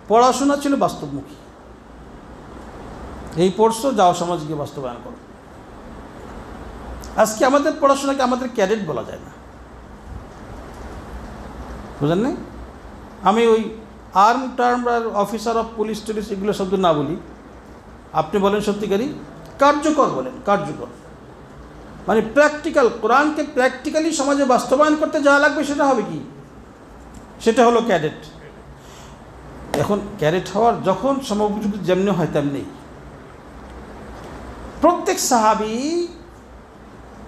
পড়াশোনা ছিল বাস্তবমুখী। এই পড়ছো, যাও সমাজে গিয়ে বাস্তবায়ন করো। আজকে আমাদের পড়াশোনাকে আমাদের ক্যাডেট বলা যায় না, বুঝলেন না? আমি ওই আর্ম টার্ম আর অফিসার অফ পুলিশ টুলিশ এগুলো শব্দ না বলি, আপনি বলেন সত্যিকারই কার্যকর বলেন, কার্যকর মানে প্র্যাকটিক্যাল। কোরআনকে প্র্যাকটিক্যালি সমাজে বাস্তবায়ন করতে যা লাগবে সেটা হবে কি? সেটা হলো ক্যাডেট। এখন ক্যাডেট হওয়ার যখন সময়োপযুক্ত যেমনি হয় তেমনি, প্রত্যেক সাহাবী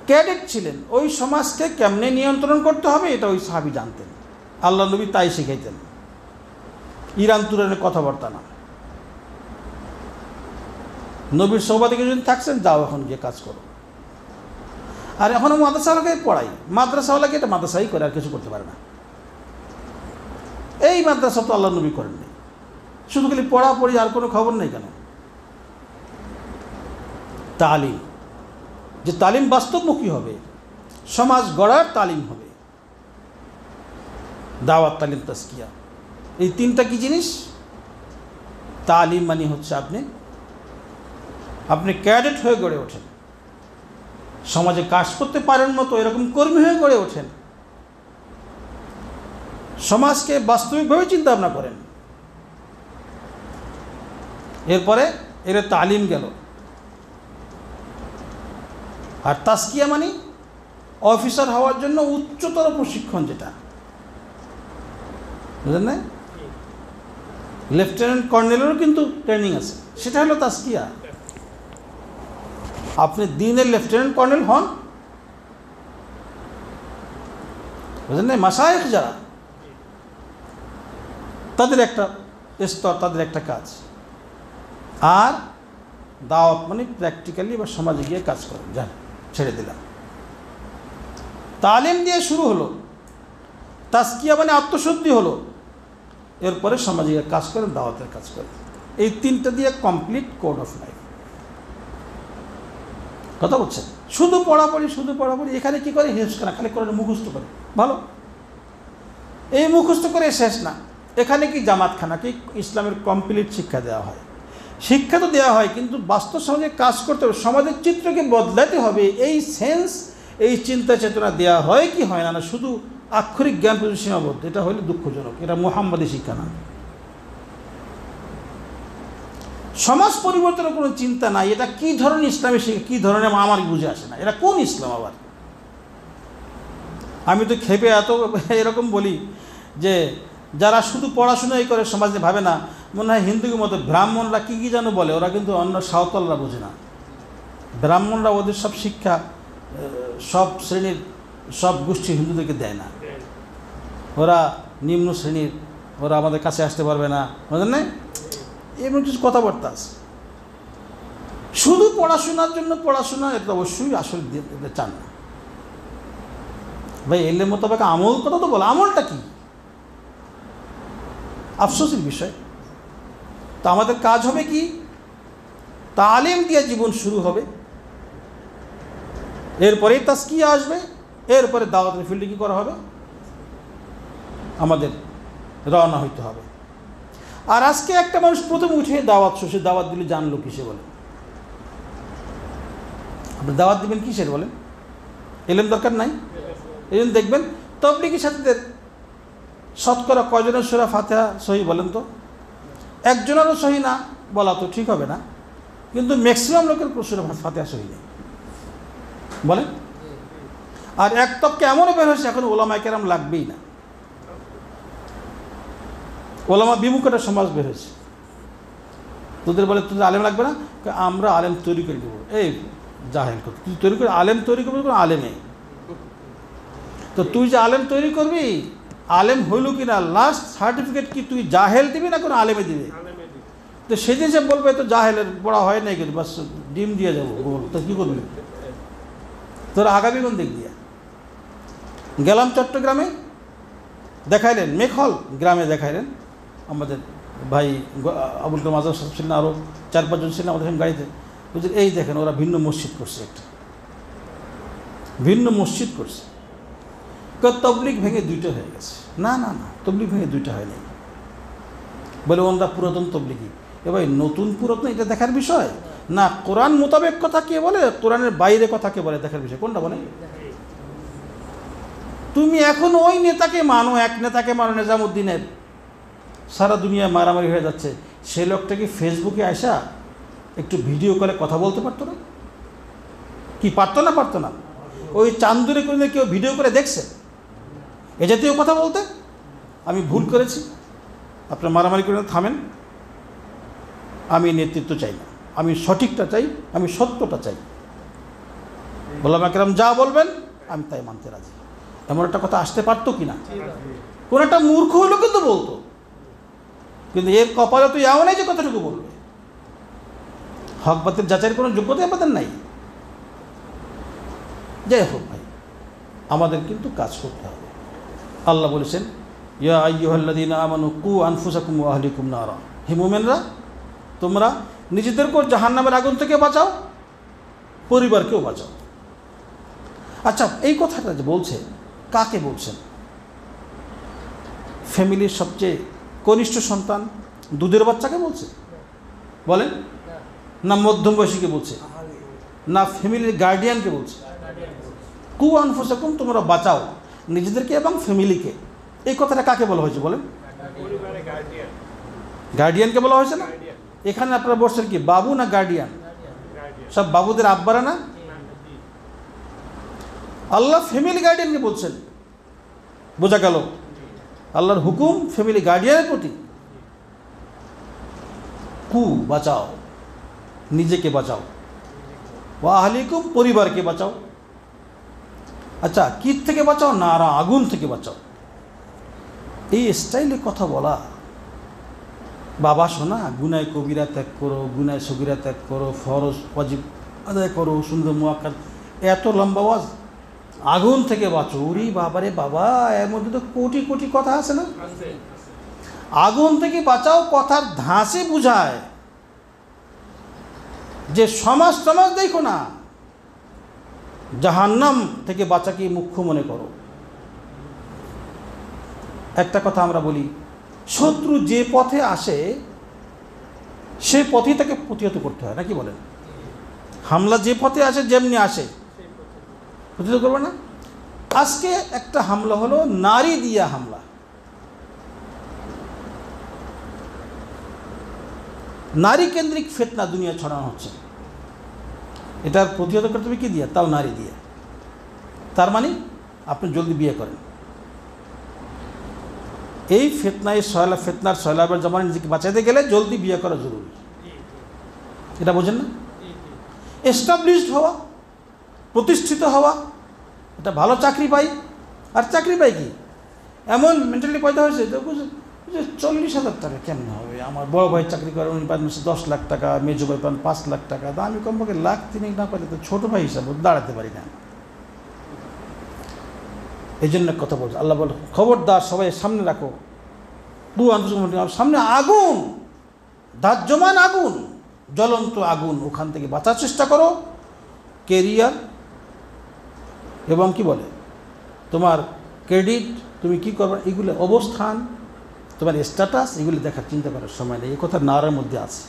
ক্যাডেট ছিলেন। ওই সমাজকে কেমনে নিয়ন্ত্রণ করতে হবে এটা ওই সাহাবী জানতেন। আল্লাহ নবী তাই শিখাইতেন, ইরান তুরানের কথাবার্তা না। নবীর সহবাদে যদি থাকছেন, যাও এখন গিয়ে কাজ করো। আর এখনও মাদ্রাসাওয়ালাকে পড়াই, মাদ্রাসাওয়ালাকে এটা মাদ্রাসাই করে, আর কিছু করতে পারে না। এই মাদ্রাসা তো আল্লাহ নবী করেননি, শুধু খালি পড়াপড়ি, আর কোনো খবর নেই কেন? তালিম, যে তালিম বাস্তবমুখী হবে, সমাজ গড়ার তালিম হবে, দাওয়াত তালিম তাজকিয়া, এই 3টা কি জিনিস? তালিম মানে হচ্ছে আপনি ক্যাডেট হয়ে গড়ে ওঠেন, সমাজে কাজ করতে পারেন মতো এরকম কর্মী হয়ে গড়ে ওঠেন, সমাজকে বাস্তবিকভাবে চিন্তা ভাবনা করেন। এরপরে এর তালিম গেল। আর তাজকিয়া মানে অফিসার হওয়ার জন্য উচ্চতর প্রশিক্ষণ, যেটা বুঝলেন না? লেফটেন্যান্ট কর্নেলেরও কিন্তু ট্রেনিং আছে, সেটা হলো তাজকিয়া। আপনি দিনের লেফটেন্যান্ট কর্নেল হন, বুঝলেন না? মাশায়েখ যারা, তাদের একটা স্তর, তাদের একটা কাজ। আর দাওয়াত মানে প্র্যাকটিক্যালি বা সমাজে গিয়ে কাজ করেন, যান ছেড়ে দিলাম। তালিম দিয়ে শুরু হলো, তাজকিয়া মানে আত্মশুদ্ধি হলো, এরপরে সমাজে গিয়ে কাজ করেন, দাওয়াতের কাজ করেন। এই 3টা দিয়ে কমপ্লিট কোড অফ লাইফ। কথা বলছেন? শুধু পড়াপড়ি, শুধু পড়াপড়ি, এখানে কি করে? হেস করা, খালি করে মুখস্থ করে, ভালো। এই মুখস্থ করে শেষ না, এখানে কি জামাতখানা কি ইসলামের কমপ্লিট শিক্ষা দেওয়া হয়? শিক্ষা তো দেওয়া হয়, কিন্তু বাস্তব সমাজে কাজ করতে হবে, সমাজের চিত্রকে বদলাতে হবে, এই সেন্স, এই চিন্তা চেতনা দেওয়া হয় কি হয় না? না শুধু আক্ষরিক জ্ঞান পর্যন্ত সীমাবদ্ধ, এটা হলে দুঃখজনক, এটা মুহাম্মাদি শিক্ষা না। সমাজ পরিবর্তনের কোনো চিন্তা নাই। এটা কী ধরনের ইসলামী শিক্ষা, কী ধরনের আমার বুঝে আসে না, এটা কোন ইসলাম আবার? আমি তো খেপে এত এরকম বলি যে যারা শুধু পড়াশোনাই করে সমাজে ভাবে না, মনে হয় হিন্দুর মতো ব্রাহ্মণরা কী যেন বলে, ওরা কিন্তু অন্য সাঁওতালরা বোঝে না। ব্রাহ্মণরা ওদের সব শিক্ষা সব শ্রেণীর সব গোষ্ঠী হিন্দুদেরকে দেয় না, ওরা নিম্ন শ্রেণীর, ওরা আমাদের কাছে আসতে পারবে না, বুঝলেন না? এমন কিছু কথাবার্তা আছে। শুধু পড়াশোনার জন্য পড়াশোনা, এটা অবশ্যই আসলে চান না ভাই। এলের মোতাবেক আমল কথা তো বলো, আমলটা কি? আফসোসের বিষয়। তো আমাদের কাজ হবে কি? তালিম দিয়ে জীবন শুরু হবে, এরপরেই তাজকিয়া আসবে, এরপরে দাওয়াতের ফিল্ডে কী করা হবে? আমাদের রওনা হইতে হবে। আর আজকে একটা মানুষ প্রথম উঠে দাওয়াত, সে দাওয়াত দিলে জানলো কিসে বলেন? আপনি দাওয়াত দিবেন কিসের বলেন? এলেম দরকার নাই? এই জন্য দেখবেন তবলিগি সাথীদের শতকরা কয়জনের সূরা ফাতিহা সহি বলেন তো? একজনেরও সহি না বলা তো ঠিক হবে না, কিন্তু ম্যাক্সিমাম লোকের সূরা ফাতিহা সহি নেই বলেন। আর এক তবকে এমনও বের হয়েছে এখন ওলামায়ে কেরাম লাগবেই না, ওলামা বিমুখ একটা সমাজ বের হয়েছে। তোদের বলে তোদের আলেম লাগবে না, আমরা আলেম তৈরি করে দেবো। এই জাহেল কথা, তুই তৈরি করে আলেম তৈরি করবি কোনো আলেমে? তো তুই যে আলেম তৈরি করবি, আলেম হইল কি না, লাস্ট সার্টিফিকেট কি তুই জাহেল দিবি না কোনো আলেমে দিবি? তো সেদিন সে বলবে তো জাহেলের পড়া হয় নাই, কিন্তু বাস ডিম দিয়ে যাবো, বল তো কী করবি, তোরা আগামী কোন দিক দিয়ে? গেলাম চট্টগ্রামে, দেখাইলেন মেঘল গ্রামে, দেখাইলেন আমাদের ভাই আবুল কালাম আজাদ সাহেব ছিলেন, আরও 4-5 জন ছিলেন আমাদের গাড়িতে। বুঝলেন, এই দেখেন ওরা ভিন্ন মসজিদ করছে, একটা ভিন্ন মসজিদ করছে। তবলিগ ভেঙে 2টা হয়ে গেছে। না না না, তবলিগ ভেঙে 2টা হয় নাই, বলে ওনরা পুরাতন তবলিগি। এবার নতুন পুরাতন এটা দেখার বিষয় না, কোরআন মোতাবেক কথা কে বলে, কোরআনের বাইরে কথা কে বলে দেখার বিষয়। কোনটা বলে? তুমি এখন ওই নেতাকে মানো, এক নেতাকে মানো, নিজামুদ্দিনের, সারা দুনিয়া মারামারি হয়ে যাচ্ছে। সেই লোকটা কি ফেসবুকে আসা একটু ভিডিও করে কথা বলতে পারতো না? কি পারতো না? পারতো না। ওই চান্দুরে করে কেউ ভিডিও করে দেখছে এ জাতীয় কথা বলতে? আমি ভুল করেছি, আপনার মারামারি করে থামেন, আমি নেতৃত্ব চাই না, আমি সঠিকটা চাই, আমি সত্যটা চাই, ওলামা কেরাম যা বলবেন আমি তাই মানতে রাজি। এমন একটা কথা আসতে পারতো কি না? কোন একটা মূর্খ হলো কিন্তু বলতো, কিন্তু এর কপালে তো এমন নাই যে কতটুকু বলবে। হক বাতিল যাচাইয়ের কোনো যোগ্যতা আমাদের নাই। যাই হোক ভাই, আমাদের কিন্তু কাজ করতে হবে। আল্লাহ বলেছেন, ইয়া আইয়ুহাল্লাযীনা আমানু কু আনফুসাকুম ওয়া আহলিকুম নারা, হে মুমিনরা তোমরা নিজেদেরকেও জাহান্নামের আগুন থেকে বাঁচাও, পরিবারকেও বাঁচাও। আচ্ছা, এই কথাটা যে বলছে কাকে বলছেন? ফ্যামিলির সবচেয়ে কনিষ্ঠ সন্তান, দুধের বাচ্চাকে বলছে বলেন, না মধ্যম বয়সীকে বলছে, না ফ্যামিলির গার্ডিয়ানকে বলছে? কু আনফুসাকুম, তোমরা বাঁচাও নিজেদেরকে এবং ফ্যামিলিকে। এই কথাটা কাকে বলা হয়েছে বলেন? গার্ডিয়ানকে বলা হয়েছে না? এখানে আপনারা বলছেন কি বাবু না গার্ডিয়ান? সব বাবুদের আব্বারা না? আল্লাহ ফ্যামিলি গার্ডিয়ানকে বলছেন। বোঝা গেল আল্লাহর হুকুম ফ্যামিলি গার্ডিয়ানের প্রতি। কু বাঁচাও, নিজেকে বাঁচাও, ওয়া আহলিকুম পরিবারকে বাঁচাও। আচ্ছা, কি থেকে বাঁচাও? নারা, আগুন থেকে বাঁচাও। এই স্টাইলে কথা বলা, বাবা শোনা, গুনায় কবিরা ত্যাগ করো, গুনায় সগিরা ত্যাগ করো, ফরজ ওয়াজিব আদায় করো, সুন্দর মুআক্কাদ, এত লম্বা ওয়াজ, আগুন থেকে বাঁচো। ওরে বাবারে বাবা, এর মধ্যে তো কোটি কোটি কথা আছে না? আগুন থেকে বাঁচাও কথার ধাঁচে বুঝায় যে সমাজ দেখো না, জাহান্নাম থেকে বাঁচাকে মুখ্য মনে করো। একটা কথা আমরা বলি, শত্রু যে পথে আসে সে পথেই তাকে প্রতিহত করতে হয়, নাকি বলেন? হামলা যে পথে আসে, যেমনি আসে প্রতিহত করবে না? আজকে একটা হামলা হলো নারী দিয়া হামলা। নারী কেন্দ্রিক ফিতনা দুনিয়া ছড়ানো হচ্ছে, এটার প্রতিহত করতে হবে কি দিয়া? তাও নারী দিয়া। তার মানে আপনি জলদি বিয়ে করেন। এই ফিতনার সয়লাবের জমানে নিজেকে বাঁচাতে গেলে জলদি বিয়ে করা জরুরি। এটা বোঝেন না? এস্টাবলিশড হওয়া, প্রতিষ্ঠিত হওয়া, এটা ভালো চাকরি পাই। আর চাকরি পাই কি এমন মেন্টালিটি পয়দা হয়েছে যে 40,000 টাকা কেমন হবে? আমার বড় ভাই চাকরি করে, উনি পান 10 লাখ টাকা, মেজো ভাই পান 5 লাখ টাকা, তা আমি কমপক্ষে 1,03,000 না পাইলে তো ছোটো ভাই হিসাবে দাঁড়াতে পারি না। এই জন্য কথা বলছে আল্লাহ, বল খবরদার সবাই সামনে রাখো, সামনে আগুন, ধার্যমান আগুন, জ্বলন্ত আগুন, ওখান থেকে বাঁচার চেষ্টা করো। কেরিয়ার এবং কি বলে তোমার ক্রেডিট, তুমি কি করবে, এগুলো অবস্থান, তোমার স্ট্যাটাস, এগুলো দেখার চিন্তা করার সময় নেই। এই কথা নারের মধ্যে আছে।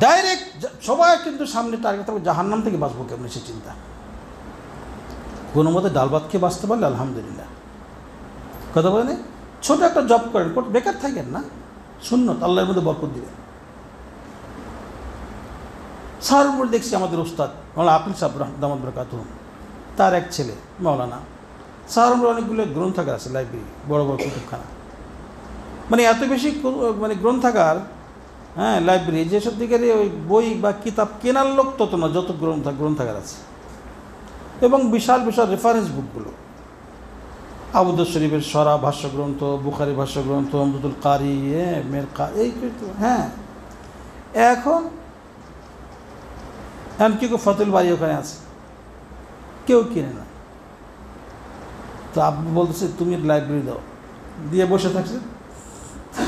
ডাইরেক্ট সবাই কিন্তু সামনে টার্গেট থাকবে জাহান্নাম থেকে বাঁচবো কেমন, সে চিন্তা। কোনো মতে ডাল ভাত খেয়ে বাঁচতে পারলে আলহামদুলিল্লাহ। কথা বলে নেই, ছোটো একটা জব করেন, বেকার থাকেন না, সুন্নত, আল্লাহর মধ্যে বরকত দিবেন। সাহারপুর দেখছি আমাদের ওস্তাদ মাওলানা আকিল সাহেব দামাত বরকাতুহু, তার এক ছেলে মাওলানা। সাহারপুরে অনেকগুলো গ্রন্থাগার আছে, লাইব্রেরি, বড় বড় কুতুবখানা, মানে এত বেশি মানে গ্রন্থাগার, হ্যাঁ লাইব্রেরি, যেসব দিকে ওই বই বা কিতাব কেনার লোক তত না, যত গ্রন্থাগার আছে। এবং বিশাল বিশাল রেফারেন্স বুকগুলো, আবু দাউদ শরীফের সরা ভাষ্যগ্রন্থ, বুখারি ভাষ্যগ্রন্থ, আমদুল কারি, এই হ্যাঁ এখন এমনকি ফতুল বাড়ি ওখানে আছে, কেউ কিনে না। তো আব্বু বলতেছে তুমি লাইব্রেরি দাও, দিয়ে বসে থাকছে।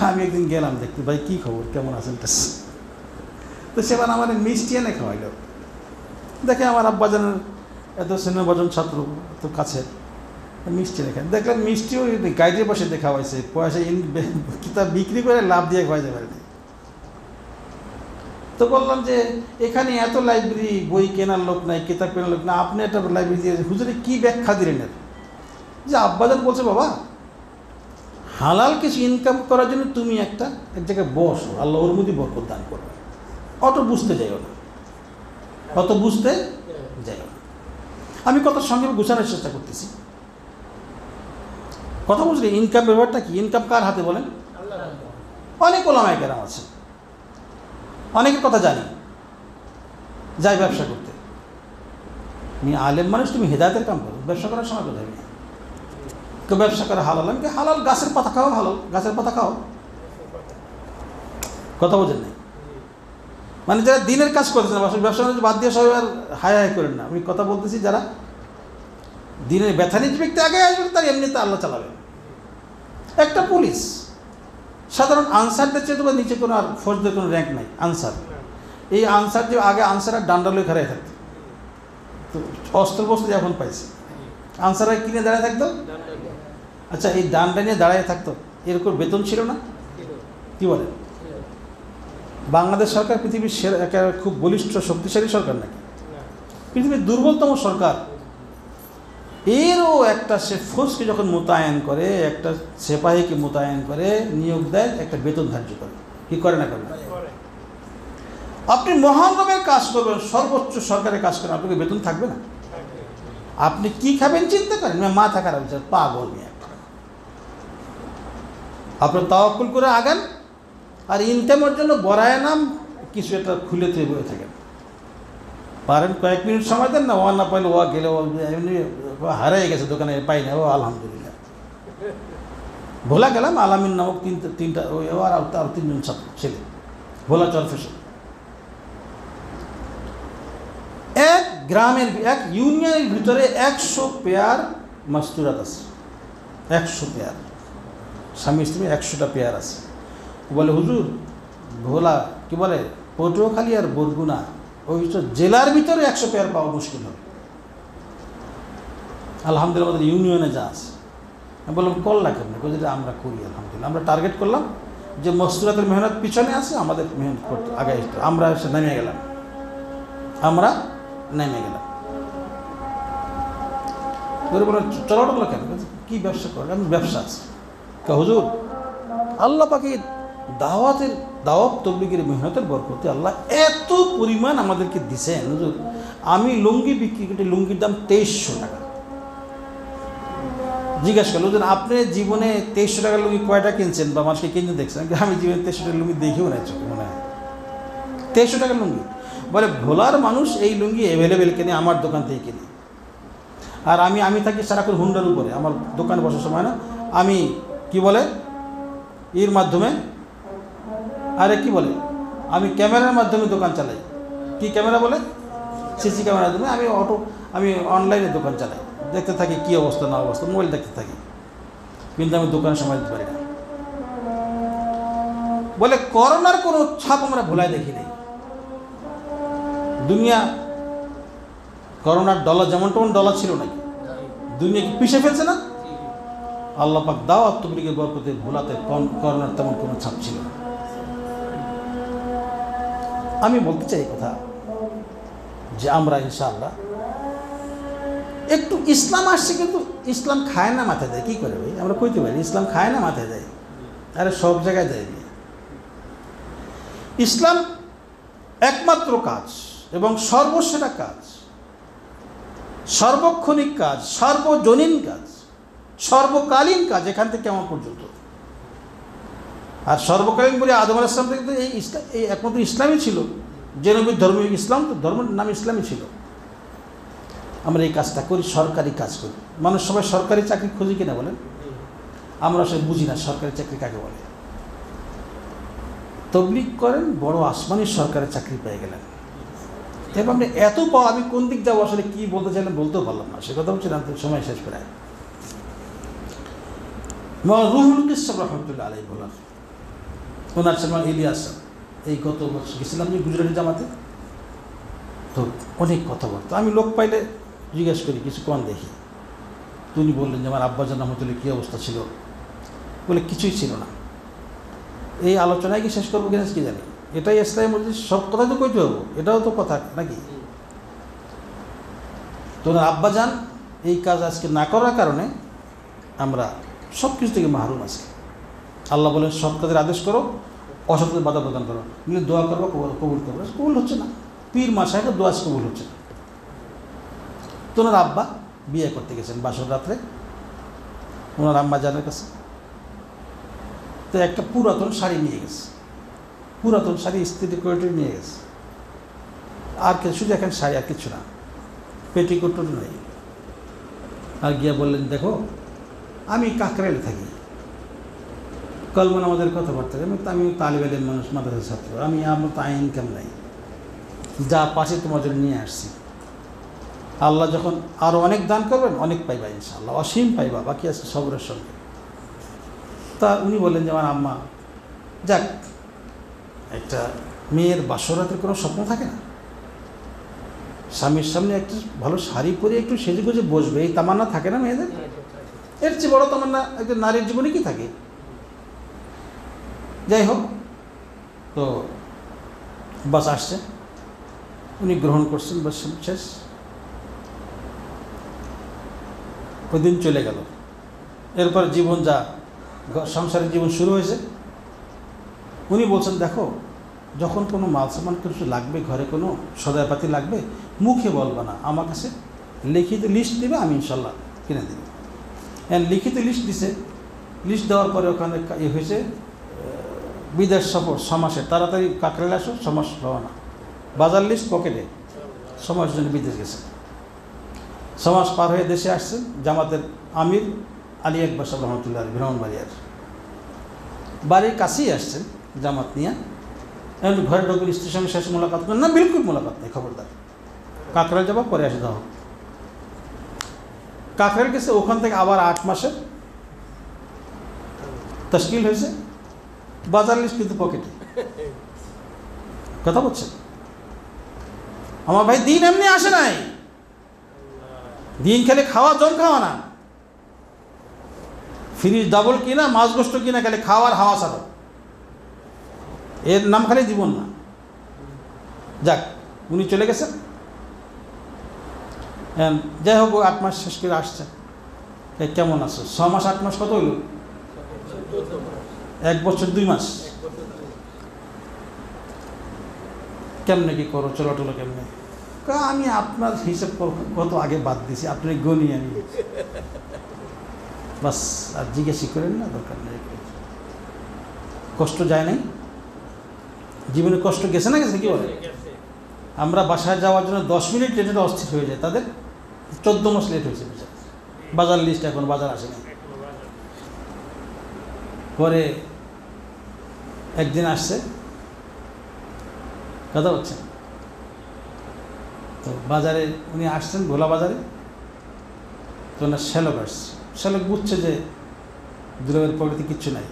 আমি একদিন গেলাম দেখতে, ভাই কী খবর, কেমন আছেন? তো সেবার আমার মিষ্টি এনে খাওয়াইল। দেখে আমার আব্বাজানের এত স্নেহভাজন ছাত্র, এত কাছের, মিষ্টি রেখে দেখলাম মিষ্টিও গাইডে বসে দেখা হয়েছে, পয়সা কিতাব বিক্রি করে লাভ দিয়ে খাওয়াইতে পারেনি। তো বললাম যে এখানে এত লাইব্রেরি, বই কেনার লোক নাই, কিতাব কেনার লোক না, আপনি একটা লাইব্রেরি দিয়ে হুজুরে কী ব্যাখ্যা দিলেন এর? যে আব্বাজান বলছে বাবা হালাল কিছু ইনকাম করার জন্য তুমি এক জায়গায় বসো, আল্লাহ ওর মধ্যে বরকত দান করবে, অত বুঝতে যাইও না, অত বুঝতে যাইও না। আমি কথার সঙ্গে গুছানোর চেষ্টা করতেছি, কথা বুঝলি? ইনকাম ব্যাপারটা কি? ইনকাম কার হাতে বলেন? অনেক ওলামায়ে কেরাম আছে, অনেকের কথা জানি, যাই ব্যবসা করতে। তুমি আলেম মানুষ, তুমি হেদায়েতের কাম করো, ব্যবসা করার সময় কোথায়? কেউ ব্যবসা করে হালাল, আমি হালাল গাছের পাতা খাও, হালাল গাছের পাতা খাও, কথা বোঝেন নাই? মানে যারা দিনের কাজ করতেছে না, ব্যবসা বাদ দিয়ে সবাই আর হাই হাই করেন না। আমি কথা বলতেছি যারা দিনের ব্যথানিজ ব্যক্তি আগে আসবেন, তার এমনিতে আল্লাহ চালাবেন। একটা পুলিশ সাধারণ আনসারদের চেয়ে তো নিচে কোনো আর ফৌজদের কোনো র্যাঙ্ক নাই, আনসার। এই আনসার যে আগে আনসার আর ডান্ডা লয়ে খাড়াই থাকতো, তো অস্ত্র বস্ত্র এখন পাইছে, আনসাররা কিনে দাঁড়ায় থাকতো। আচ্ছা, এই ডান্ডা নিয়ে দাঁড়ায় থাকতো, এরকম বেতন ছিল না? কি বলেন? বাংলাদেশ সরকার পৃথিবীর খুব বলিষ্ঠ শক্তিশালী সরকার নাকি? পৃথিবীর দুর্বলতম সরকার। এরও একটা সে ফৌজকে যখন মোতায়েন করে, একটা সিপাহীকে মোতায়েন করে, নিয়োগ দেয়, একটা বেতন ধার্য করে। কি করে না করে? আপনি মহানরমের কাজ করবেন, সর্বোচ্চ সরকারের কাজ করেন, আপনাকে বেতন থাকবে না? আপনি কি খাবেন চিন্তা করেন? মাথা খারাপ হচ্ছে, পাগল নিয়ে আপনার তাওয়াক্কুল করে আগান, আর ইনকামের জন্য বড়ায় নাম কিছু একটা খুলে তুই বয়ে থাকেন। পারেন কয়েক মিনিট সময় দেন না, ও না পাইলে ও গেলে এমনি হারিয়ে গেছে দোকানে, পাই না, ও আলহামদুলিল্লাহ। ভোলা গেলাম আলামিন নামক তিনটা ও আর তিনজন ছাত্র ছেলে, ভোলা চরফেশন। এক গ্রামের, এক ইউনিয়নের ভিতরে 100 পেয়ার মাস্তুরাত আছে, 100 পেয়ার, স্বামী স্ত্রী 100টা পেয়ার আছে। বলে হুজুর ভোলা কি বলে পটুয়াখালী আর বরগুনা ওই জেলার ভিতরে 100 পেয়ার পাওয়া মুশকিল হবে। আলহামদুলিল্লাহ আমাদের ইউনিয়নে যা আছে। আমি বললাম করলা কেন? যেটা আমরা করি আলহামদুলিল্লাহ, আমরা টার্গেট করলাম যে মস্তুরাতের মেহনত পিছনে আছে, আমাদের মেহনত করতে আগে আমরা এসে নেমে গেলাম, আমরা নেমে গেলাম। বলে চলাটা কেন? কি ব্যবসা করে? আমি ব্যবসা আছে। হুজুর আল্লাহ পাকে দাওয়াত তবলিগের মেহনতের বরকতে আল্লাহ এত পরিমাণ আমাদেরকে দিছেন। হুজুর আমি লুঙ্গি বিক্রি করি, লুঙ্গির দাম 2300 টাকা। জিজ্ঞাসা করলো যে আপনি জীবনে 2300 টাকার লুঙ্গি কয়টা কিনছেন বা মানুষকে কিনতে দেখছেন? আমি জীবনে 2300 টাকার লুঙ্গি দেখেও না, চোখে মনে হয় 2300 টাকার লুঙ্গি। বলে ভোলার মানুষ এই লুঙ্গি অ্যাভেলেবেল কেনে, আমার দোকান থেকে কিনে। আর আমি থাকি সারাক্ষণ হুন্ডার উপরে, আমার দোকানে বসার সময় না, আমি কি বলে এর মাধ্যমে, আরে কি বলে, আমি ক্যামেরার মাধ্যমে দোকান চালাই। কি ক্যামেরা বলে? সিসি ক্যামেরার মাধ্যমে আমি অনলাইনে দোকান চালাই, দেখতে থাকি কী অবস্থা না অবস্থা, মোবাইল দেখতে থাকি, কিন্তু আমি দোকানে সময় দিতে পারি না। বলে করোনার কোনো ছাপ আমরা ভোলায় দেখি নাই। দুনিয়া করোনার ডলার যেমন তেমন ডলার ছিল নাকি? দুনিয়া কি পিছিয়ে ফেলছে না? আল্লাহ পাক দাওয়াত তবলিগের বরকতে ভোলাতে করোনার তেমন কোনো ছাপ ছিল না। আমি বলতে চাই কথা যে আমরা ইনশাআল্লাহ একটু ইসলাম আসছে, কিন্তু ইসলাম খায় না মাথায় দেয়। কী করে ভাই? আমরা কইতে পারি ইসলাম খায় না মাথায় দেয়? আরে সব জায়গায় দেয়। ইসলাম একমাত্র কাজ এবং সর্বসেরা কাজ, সর্বক্ষণিক কাজ, সর্বজনীন কাজ, সর্বকালীন কাজ, এখান থেকে কেমন পর্যন্ত। আর সর্বকালীন বলে আদম আলাইহিস সালাম থেকে তো এই একমাত্র ইসলামই ছিল, যে নবীর ধর্ম ইসলাম, তো ধর্মের নাম ইসলামই ছিল। আমরা এই কাজটা করি, সরকারি কাজ করি। মানুষ সবাই সরকারি চাকরি খুঁজি কিনা বলেন? আমরা সবাই বুঝি না সরকারি চাকরি কাকে বলে। তবলিগ করেন, বড় আসমানি সরকারের চাকরি পেয়ে গেলেন। এবার আপনি এত পাওয়া, আমি কোন দিক যাবো আসলে কী বলতে চাইলেন বলতেও পারলাম না, সে কথা হচ্ছে না, সময় শেষ প্রায়। রুহুল কিসসাব রহমতুল্লাহ আলাইহি বলার, ওনার ছেলে ইলিয়াস, এই গত বছর গেছিলাম যে গুজরাটি জামাতে, তো অনেক কথা বলতো। আমি লোক পাইলে জিজ্ঞেস করি কিছু কোন দেখি। তিনি বললেন যে আমার আব্বাজান রহমতুল্লাহ কী অবস্থা ছিল, বলে কিছুই ছিল না। এই আলোচনায় কি শেষ করবো কিনা কি জানি, এটাই ইসলামের মধ্যে সব কথা তো কইতে হবো, এটাও তো কথা নাকি। তো ওনার আব্বাজান এই কাজ আজকে না করার কারণে আমরা সব কিছু থেকে মাহরুম আজকে। আল্লাহ বলেন সৎ কাজের আদেশ করো, অসৎ কাজের বাধা প্রদান করো, নিলে দোয়া করবো, কবুল করবো, কবুল হচ্ছে না। পীর মাসায়েখের দোয়া কবুল হচ্ছে না। তো ওনার আব্বা বিয়ে করতে গেছেন বাসর রাত্রে ওনার আম্মা জানের কাছে। তো একটা পুরাতন শাড়ি নিয়ে গেছে, পুরাতন শাড়ি ইস্ত্রি করে নিয়ে গেছে, আর কিছু, শুধু এখন শাড়ি আর কিছু না, পেটিকোটও নেই। আর গিয়া বললেন দেখো আমি কাকরাইলে থাকি, কলমন আমাদের কথাবার্তা, আমি তালিব ইলম মানুষ, মাদ্রাসার ছাত্র, আমি আমার তো আইন ইনকাম নাই, যা পাশে তোমার জন্য নিয়ে আসছি। আল্লাহ যখন আরও অনেক দান করবেন অনেক পাইবা ইনশাআল্লাহ, অসীম পাইবা, বাকি আছে সবরের সঙ্গে। তা উনি বললেন যে আমার আম্মা, যাক একটা মেয়ের বাসরাতের কোনো স্বপ্ন থাকে না, স্বামীর সামনে একটা ভালো শাড়ি পরে একটু সেজে গুজে বসবে, এই তামান্না থাকে না মেয়েদের? এর চেয়ে বড় তামান্না একজন নারীর জীবনে কি থাকে? যাই হোক, তো বাস আসছে, উনি গ্রহণ করছেন, বাস শেষ। ওই দিন চলে গেল। এরপর জীবন যা সংসারের জীবন শুরু হয়েছে। উনি বলছেন দেখো যখন কোনো মাল সামান কিছু লাগবে, ঘরে কোনো সদাইপাতি লাগবে, মুখে বলবা না, আমার কাছে লিখিত লিস্ট দেবে, আমি ইনশাল্লাহ কিনে দেব। লিখিত লিস্ট দিছে, লিস্ট দেওয়ার পরে ওখানে হয়েছে বিদেশ সফর, সমাসে তাড়াতাড়ি কাকরাইলে আসো, সমাস রওনা, বাজার লিস্ট পকেটে, সমাস জন্য বিদেশ গেছে। সমাস পার হয়ে দেশে আসছেন জামাতের আমির আলী আকবর সাহেব রহমতুল্লাহ আলী, ব্রাহ্মণবাড়িয়ার বাড়ির কাছেই আসছেন জামাত নিয়ে। এখন ঘরে ঢোকেন, স্ত্রীর সঙ্গে শেষ মোলাকাত করেন না? বিলকুল মোলাকাত নেই, খবরদার, কাকরাইল যাবো, পরে আসে যাও। কাকরাইল গেছে, ওখান থেকে আবার 8 মাসের তশকিল হয়েছে, বাজার লিস্ট কিন্তু পকেটে। কথা বলছেন আমার ভাই, দিন এমনি আসে নাই, দিন খেলে খাওয়া জল খাওয়া না, ফ্রিজ ডাবল কিনা, মাছ গোস্ত কিনা, খেলে খাওয়ার হাওয়া ছাড়ো, এর নাম খালি জীবন না। যাক, উনি চলে গেছেন। যাই হোক, 8 মাস শেষ করে আসছে। কেমন আছো? 6 মাস 8 মাস কত হইল? 1 বছর 2 মাস। কেমনে কি করো, চলো টলো কেমনে? আমি আপনার হিসাব কত আগে বাদ দিছি, আপনার গণি আমি, বাস আর জিজ্ঞেসই করেন না, দরকার নেই। কষ্ট যায় নাই জীবনে, কষ্ট গেছে না গেছে কি বলে? আমরা বাসায় যাওয়ার জন্য 10 মিনিট লেটে অস্থির হয়ে যায়, তাদের 14 মাস লেট হয়েছে। বাজার লিস্ট এখন বাজার আসে না। পরে একদিন আসছে, কথা হচ্ছে, তো বাজারে উনি আসছেন ভোলা বাজারে, তো ওনার শ্যালক আসছে। শ্যালক বুঝছে যে দুলাবের পকেটে কিচ্ছু নাই,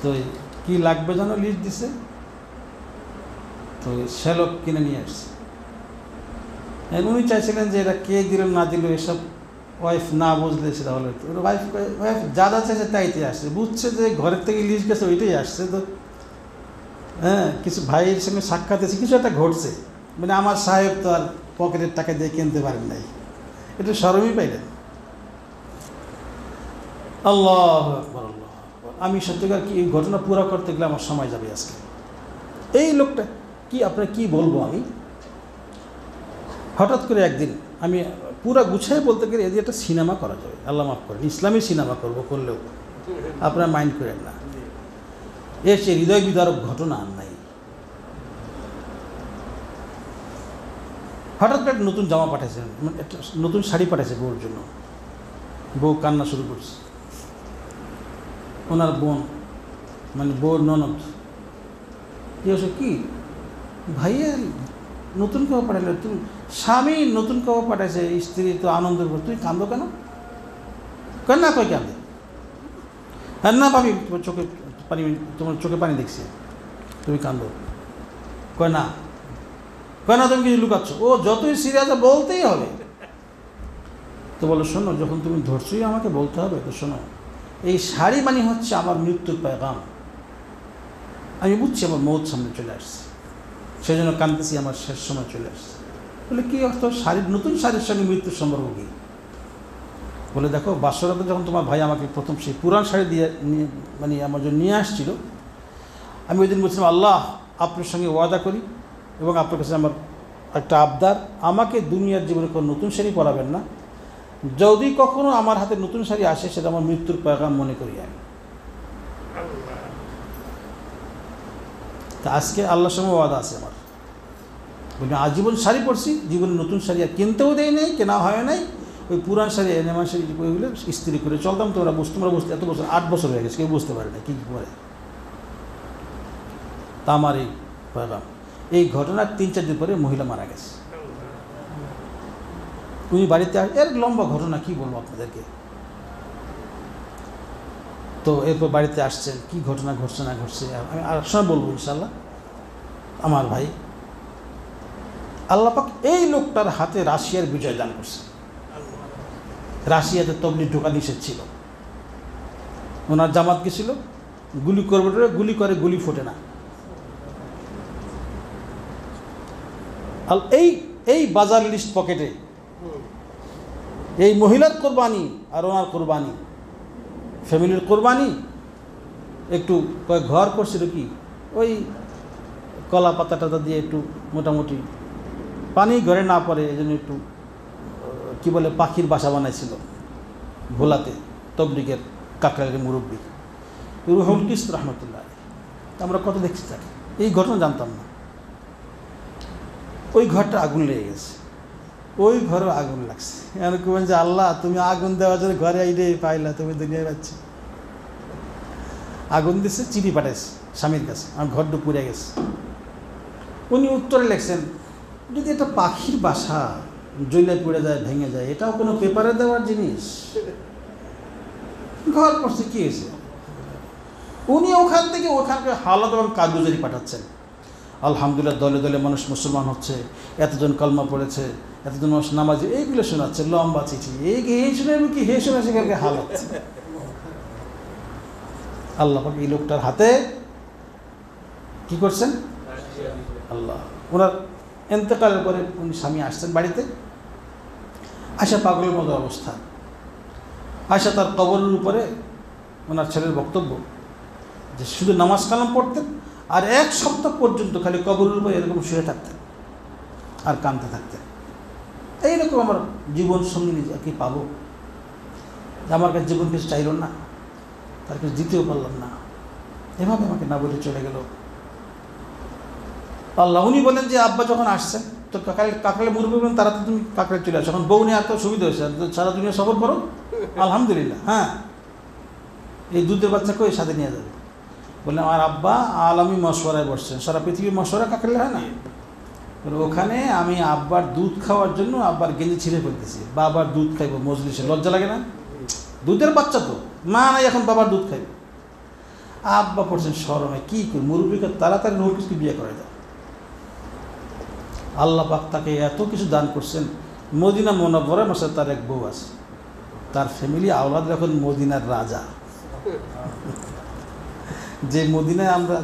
তো কি লাগবে যেন লিস্ট দিছে, তো শ্যালক কিনে নিয়ে আসছে। উনি চাইছিলেন যে এটা কে দিল না দিল এসব ওয়াইফ না বুঝলে সেটা হলো, ওয়াইফ যা যা চাইছে তাইতে আসছে, বুঝছে যে ঘরের থেকে লিস্ট গেছে ওইটাই আসছে। তো হ্যাঁ, কিছু ভাইয়ের সঙ্গে সাক্ষাৎ এসে কিছু একটা ঘটছে, মানে আমার সাহেব তো আর পকেটের টাকা দিয়ে কিনতে পারেন নাই, এটা শরমই পাইলেন। আল্লাহ আকবার, আল্লাহ। আমি সত্যিকার কি এই ঘটনা পুরো করতে গেলে আমার সময় যাবে আজকে। এই লোকটা কি, আপনার কি বলবো আমি, হঠাৎ করে একদিন আমি পুরা গুছাই বলতে গেলে এদের একটা সিনেমা করা যাবে, আল্লাহ মাফ করেন, ইসলামী সিনেমা করবো, করলেও আপনারা মাইন্ড করেন না, এর চেয়ে হৃদয় বিদারক ঘটনা আর নাই। হঠাৎ করে নতুন জামা পাঠাইছে, একটা নতুন শাড়ি পাঠাইছে বউর জন্য, বউ কান্না শুরু করছে। ওনার বোন মানে বউর ননদ, কি হচ্ছে কি ভাইয়া নতুন কাপড় পাঠালে, তুমি স্বামী নতুন কাপড় পাঠাইছে, স্ত্রী তো আনন্দ করে, তুই কান্দো কেন? কেন না কই কান্দে? হ্যাঁ না ভাবি, তোমার চোখে পানি, তোমার চোখে পানি দেখছি, তুমি কান্দো। কয় না, কয় না তুমি কিছু লুকাচ্ছ। ও যতই সিরিয়াস বলতেই হবে। তো বলো শোনো, যখন তুমি ধরছোই আমাকে বলতে হবে, তো শোনো, এই শাড়ি মানে হচ্ছে আমার মৃত্যুর পেগাম। আমি বুঝছি আমার মৌত সামনে চলে আসছে, সেই জন্য কাঁদতেছি, আমার শেষ সময় চলে আসছে। বলে কী অর্থ, শাড়ির নতুন শাড়ির সঙ্গে মৃত্যুর সম্পর্ক কী? বলে দেখো, বাসরাতে যখন তোমার ভাই আমাকে প্রথম সেই পুরান শাড়ি দিয়ে মানে আমার জন্য নিয়ে আসছিল, আমি ওই দিন বলছিলাম, আল্লাহ আপনার সঙ্গে ওয়াদা করি এবং আপনার কাছে আমার একটা আবদার, আমাকে দুনিয়ার জীবনে কোনো নতুন শাড়ি পরাবেন না, যদি কখনো আমার হাতে নতুন শাড়ি আসে সেটা আমার মৃত্যুর পেগাম মনে করি আমি। তা আজকে আল্লাহর সঙ্গে ওয়াদা আছে আমার, বলি আজীবন শাড়ি পরছি, জীবনে নতুন শাড়ি আর কিনতেও দেয় নাই, কেনা হয় নাই, ওই পুরান শাড়ি নেওয়া শাড়ি ওইগুলো ইস্ত্রি করে চলতাম। তোমরা বুঝতে এত বছর, 8 বছর হয়ে গেছে, কেউ বুঝতে পারে না কী কী করে। তা আমার এই পেগাম, এই ঘটনার 3-4 দিন পরে মহিলা মারা গেছে। উনি বাড়িতে এর লম্বা ঘটনা কি বলবো আপনাদেরকে। তো এরপর বাড়িতে আসছেন, কি ঘটনা ঘটছে না ঘটছে আমি আর সময় বলবো ইনশাল্লাহ। আমার ভাই, আল্লাহ পাক এই লোকটার হাতে রাশিয়ার বিজয় দান করছে। রাশিয়াতে তবলিগ ঢোকা নিষেধ ছিল। ওনার জামাত গেছিল, গুলি করবে, গুলি করে, গুলি ফোটে না। এই বাজার লিস্ট পকেটে এই মহিলার কোরবানি আর ওনার কোরবানি, ফ্যামিলির কোরবানি, একটু ঘর করছিল কি, ওই কলা পাতা টাতা দিয়ে একটু মোটামুটি পানি ঘরে না পড়ে এই জন্য একটু কী বলে পাখির বাসা বানাইছিল ভোলাতে, তবলিগের কাকরাইলের মুরব্বী রুহুল কিস্ত রহমতুল্লাহ। আমরা কত দেখছি তাকে, এই ঘটনা জানতাম না। ওই ঘরটা আগুন লেগে গেছে, ওই ঘরেও আগুন লাগছে। এরকম যে আল্লাহ তুমি আগুন দেওয়ার জন্য ঘরে আইলে পাইলা, তুমি দুনিয়ায় পাচ্ছি। আগুন দিচ্ছে, চিঠি পাঠাইছে স্বামীর কাছে, আমার ঘরটা পুড়ে গেছে। উনি উত্তরে লেখছেন, যদি এটা পাখির বাসা জ্বলে পুড়ে যায়, ভেঙে যায়, এটাও কোনো পেপারে দেওয়ার জিনিস? ঘর পড়ছে, কী হয়েছে? উনি ওখান থেকে ওখানকার হালত এবং কাগজেরই পাঠাচ্ছেন। আলহামদুলিল্লাহ, দলে দলে মানুষ মুসলমান হচ্ছে, এতজন কলমা পড়েছে, এতজন মানুষ নামাজি, এইগুলো শোনাচ্ছে, লম্বা চিঠি। এই শুনে কি হে শোনা সেখানে হালত। আল্লাহ পাক এই লোকটার হাতে কি করছেন? আল্লাহ। ওনার এন্তেকালের পরে উনি স্বামী আসছেন বাড়িতে, আশা পাগলের মতো অবস্থা। আশা তার কবরের উপরে ওনার ছেলের বক্তব্য যে শুধু নামাজ কালাম পড়তেন আর 1 সপ্তাহ পর্যন্ত খালি কবরের উপরে এরকম শুয়ে থাকতেন আর কাঁদতে থাকতেন। এইরকম আমার জীবন সঙ্গী কি পাবো? আমার কাছে জীবন কিছু চাইল না, তার কাছে দিতেও পারলাম না, এভাবে আমাকে না বলে চলে গেল। আল্লাহ। উনি বলেন যে আব্বা যখন আসছেন তো কাকরাইলে মুরব্বী বলেন, তারা তো তুমি কাকরাইলে চলে আসো, এখন বউ নিয়ে এত সুবিধা হয়েছে, সারা দুনিয়া সফর করো, আলহামদুলিল্লাহ। হ্যাঁ, এই দুধের বাচ্চাকেও সাথে নিয়ে যাবে। বললেন আমার আব্বা আলামী মশওয়ারায় বসছেন, সারা পৃথিবীর মশওয়ারা কাকরাইলে হয় না, ওখানে আমি আব্বার দুধ খাওয়ার জন্য আব্বার গেঞ্জি ছিঁড়ে ফেলতেছি, বাবার দুধ খাইব মজলিসে, লজ্জা লাগে না? দুধের বাচ্চা তো, মা নাই, এখন বাবার দুধ খাইব। আব্বা পড়ছেন শরমে, কী করি, মুরব্বীকে তাড়াতাড়ি নরকিসকে বিয়ে করে দেয়। আল্লাহ পাক তাকে এত কিছু দান করছেন। মদিনা মুনাওয়ারার মাসে তার এক বউ আছে, তার ফ্যামিলি আওলাদ এখন মদিনার রাজা। যে মদিনায় আমরা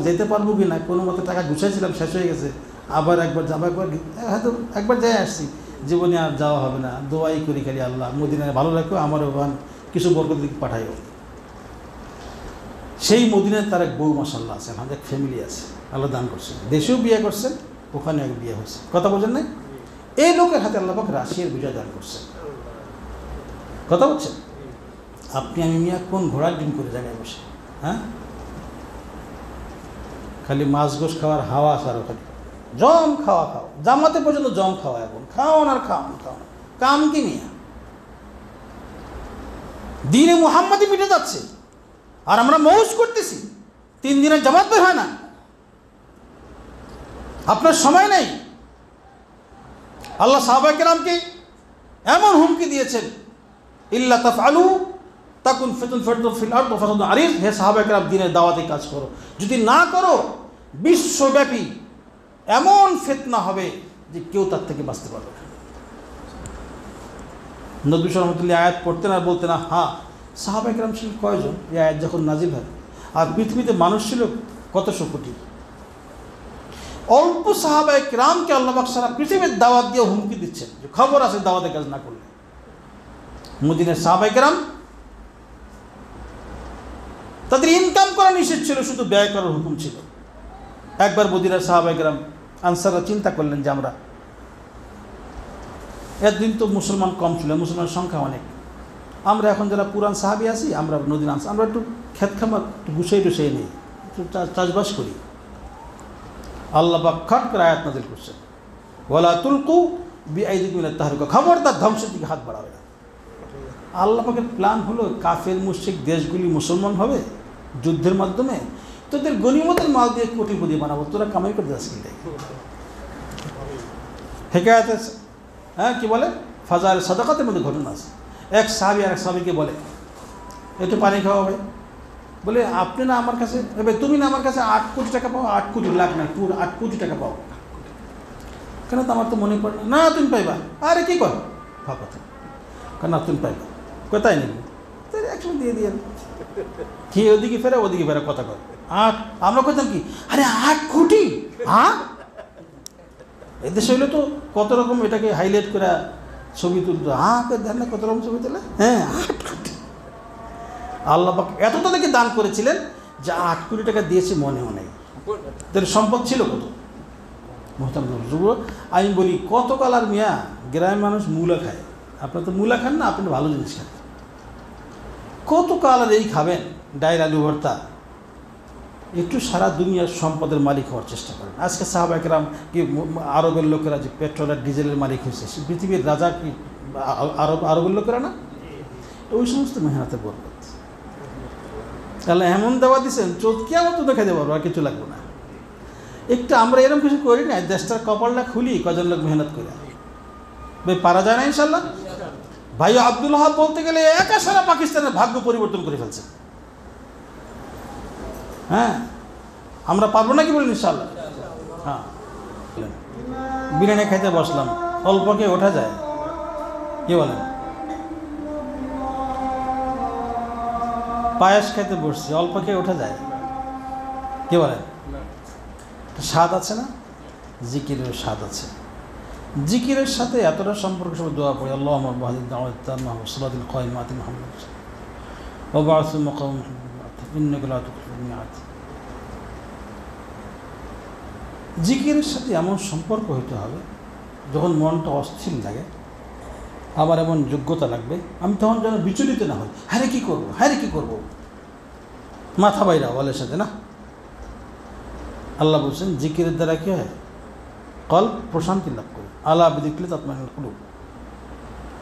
যেতে পারবো কি না, কোনো মতো টাকা গুছাইছিলাম, শেষ হয়ে গেছে, আবার একবার যাবো, হয়তো একবার যাই আসছি, জীবনে আর যাওয়া হবে না। দোয়াই করি খালি, আল্লাহ মদিনায় ভালো রাখো, আমার ওখান কিছু বরকত দিকে পাঠাইও। সেই মদিনায় তার এক বউ মাশাআল্লাহ আছে, আমাদের এক ফ্যামিলি আছে, আল্লাহ দান করছেন। দেশেও বিয়ে করছেন, ওখানে এক বিয়ে হয়েছে। কথা বোঝেন নাই? এই লোকের হাতে আল্লাহ পাক রাশিয়ার বিজয় দান করছেন। কথা বলছেন? আপনি আমি মিয়া কোন ঘোড়ার ডিম করে জায়গায় বসে, হ্যাঁ, খালি মাছ গোশ খাওয়ার হাওয়া সারো, খালি জম খাওয়া খাও, জামাতে পর্যন্ত জম খাওয়া, এখন খাওয়ান আর খাওয়ান, কাম কি মিয়া? দিনে মুহাম্মাদি মিটে যাচ্ছে আর আমরা মৌজ করতেছি। 3 দিনের জামাত বের হয় না, আপনার সময় নেই। আল্লাহ সাহাবায়ে কেরামকে এমন হুমকি দিয়েছেন, ইল্লা তাফআলু তাকুন ফিতনাতুন ফিল আরদি ওয়া ফাসাদুন আরিদ। হে সাহাবায়ে কেরাম, দ্বীনের দাওয়াতে কাজ করো, যদি না করো বিশ্বব্যাপী এমন ফিতনা হবে যে কেউ তার থেকে বাঁচতে পারবে না। নবী রহমতুল্লাহ আয়াত পড়তেন আর বলতেন, হ্যাঁ সাহাবায়ে কেরাম ছিল কয়জন এই আয়াত যখন নাজিল হয়, আর পৃথিবীতে মানুষ ছিল কতশো কোটি। অল্প সাহাবায়ে কেরামকে আল্লাহ পাক সারা পৃথিবীর দাওয়াত দিয়ে হুমকি দিচ্ছেন যে খবর আছে দাওয়াতে কাজ না করলে। মদিনার সাহাবায়ে কেরাম তাদের ইনকাম করা নিষেধ ছিল, শুধু ব্যয় করার হুকুম ছিল। একবার মদিনার সাহাবায়ে কেরাম আনসাররা চিন্তা করলেন যে আমরা একদিন তো মুসলমান কম ছিল, মুসলমানের সংখ্যা অনেক, আমরা এখন যারা পুরান সাহাবি আছি আমরা নদীর আনসার, আমরা একটু খেত খামার একটু গুছিয়ে নিই, একটু চাষবাস করি। আল্লাহ পাক খাট করে আয়াত নাযিল করছেন, ওয়ালা তুলকু বিআইদিকুম ইলা তাহলুকা, খবরদার ধ্বংসের দিকে হাত বাড়াবে না। আল্লাহ পাকের প্ল্যান হলো কাফের মুশরিক দেশগুলি মুসলমান হবে যুদ্ধের মাধ্যমে, তোদের গনিমতের মাল দিয়ে কোটিপতি বানাবো, তোরা কামাই করে যাস কিনতে। হেকায়াতে কি বলে, ফাজার সাদাকাতের মধ্যে ঘটনা আছে। এক সাহাবী আর এক সাহাবীকে বলে, একটু পানি খাওয়াবে, বলে আপনি না আমার কাছে, এবার তুমি না আমার কাছে 8 কোটি টাকা পাও, 8 কোটি লাখ না, পুরো 8 কোটি টাকা পাও, কেন তো আমার তো মনে পড়ে না। তুমি পাইবা, আরে কী করো ভাবো তো, কেন তুমি পাইবা, কোথায় নেই, একসময় দিয়ে দিয়ে কি ওদিকে ফেরা কথা কর। 8, আমরা করতাম কি, আরে 8 কোটি, হ্যাঁ এদেশে হইলে তো কত রকম এটাকে হাইলাইট করে ছবি তুলতো, দেন না কত রকম ছবি তোলে, 8 কোটি। আল্লাহ পাক এত তাদেরকে দান করেছিলেন যে 8 কোটি টাকা দিয়েছে মনেও নেই, তাদের সম্পদ ছিল কত। মোহতারাম যুবক, আমি বলি কত কালার মিয়া, গ্রামের মানুষ মূলা খায়, আপনার তো মূলা খান না, আপনি ভালো জিনিস খান, কত কালার এই খাবেন, ডাইল আলু ভর্তা, একটু সারা দুনিয়ার সম্পদের মালিক হওয়ার চেষ্টা করেন। আজকে সাহাবায়ে কেরাম কি আরবের লোকেরা যে পেট্রোল আর ডিজেলের মালিক হয়েছে, পৃথিবীর রাজা কি আরবের লোকেরা না? ওই সমস্ত মেহনতের বরকত আল্লাহ এমন দেওয়া দিচ্ছেন, চোখকে আমার তো দেখাতে পারবো, আর কিছু লাগবে না। একটু আমরা এরকম কিছু করি না, দেশটার কপালটা খুলি, কজন লোক মেহনত করে, ভাই পারা যায় না ইনশাল্লাহ। ভাই আব্দুল ওয়াহাব বলতে গেলে একা সারা পাকিস্তানের ভাগ্য পরিবর্তন করে ফেলছে। হ্যাঁ, আমরা পারবো না কি বলেন ইনশাল্লাহ। হ্যাঁ, বিরিয়ানি খাইতে বসলাম, অল্পকে ওঠা যায়, কি বলেন? পায়েস খাইতে বসছি, অল্পকে ওঠা যায়, কি বলেন? স্বাদ আছে না? জিকিরের স্বাদ আছে। জিকিরের সাথে এতটা সম্পর্ক, সব দোয়া পড়ি, আল্লাহুম্মা বাহিদ দাওয়াত তাম্মা ওয়া সালাতুল কায়িমাতি মুহাম্মদ ওয়া বা'সু মাকাম ইন্নাকা লা তুখলিফুল মিআদ। জিকিরের সাথে এমন সম্পর্ক হইতে হবে, যখন মনটা অস্থির লাগে, আবার এমন যোগ্যতা লাগবে, আমি তখন যেন বিচলিত না হই, হ্যাঁ কী করবো, হ্যাঁ কী করবো, মাথা বাইরা বলের সাথে না। আল্লাহ বলছেন জিকিরের দ্বারা কী হয়, কল্ব প্রশান্তি লাভ করে, আলা বিযিকরিল্লাহি তাতমাইন্নুল কুলুব।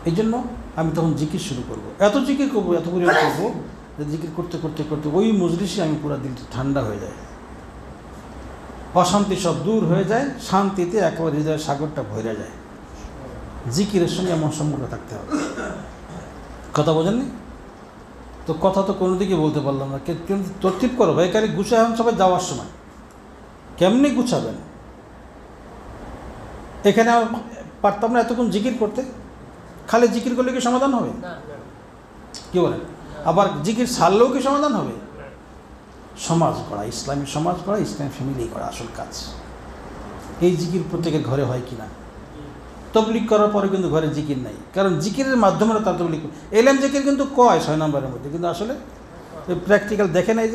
এই জন্য আমি তখন জিকির শুরু করব, এত জিকির করবো, এত পরিমাণ করবো যে জিকির করতে করতে করতে ওই মজলিসে আমি পুরো দিলটা ঠান্ডা হয়ে যায়, অশান্তি সব দূর হয়ে যায়, শান্তিতে একেবারে হৃদয়ের সাগরটা ভরে যায়। জিকিরের সঙ্গে এমন সম্পর্ক থাকতে হবে। কথা বোঝেননি তো? কথা তো কোনো দিকে বলতে পারলাম না, কিন্তু তরতিব করো ভাই, খালি গুছায় এখন সবাই যাওয়ার সময় কেমনি গুছাবেন? এখানে পারতাম না এতক্ষণ জিকির করতে, খালি জিকির করলে কি সমাধান হবে? কি বলেন? আবার জিকির ছাড়লেও কি সমাধান হবে? সমাজ গড়া, ইসলামী সমাজ গড়া, ইসলামী ফ্যামিলি গড়া আসল কাজ। এই জিকির প্রত্যেকের ঘরে হয় কি না? তবলিগ করার পরে কিন্তু ঘরে জিকির নাই, কারণ জিকিরের মাধ্যমে তার তবলিগ, এলএম জিকির কিন্তু কয় 6 নম্বরের মধ্যে, কিন্তু আসলে প্র্যাকটিক্যাল দেখে নাই যে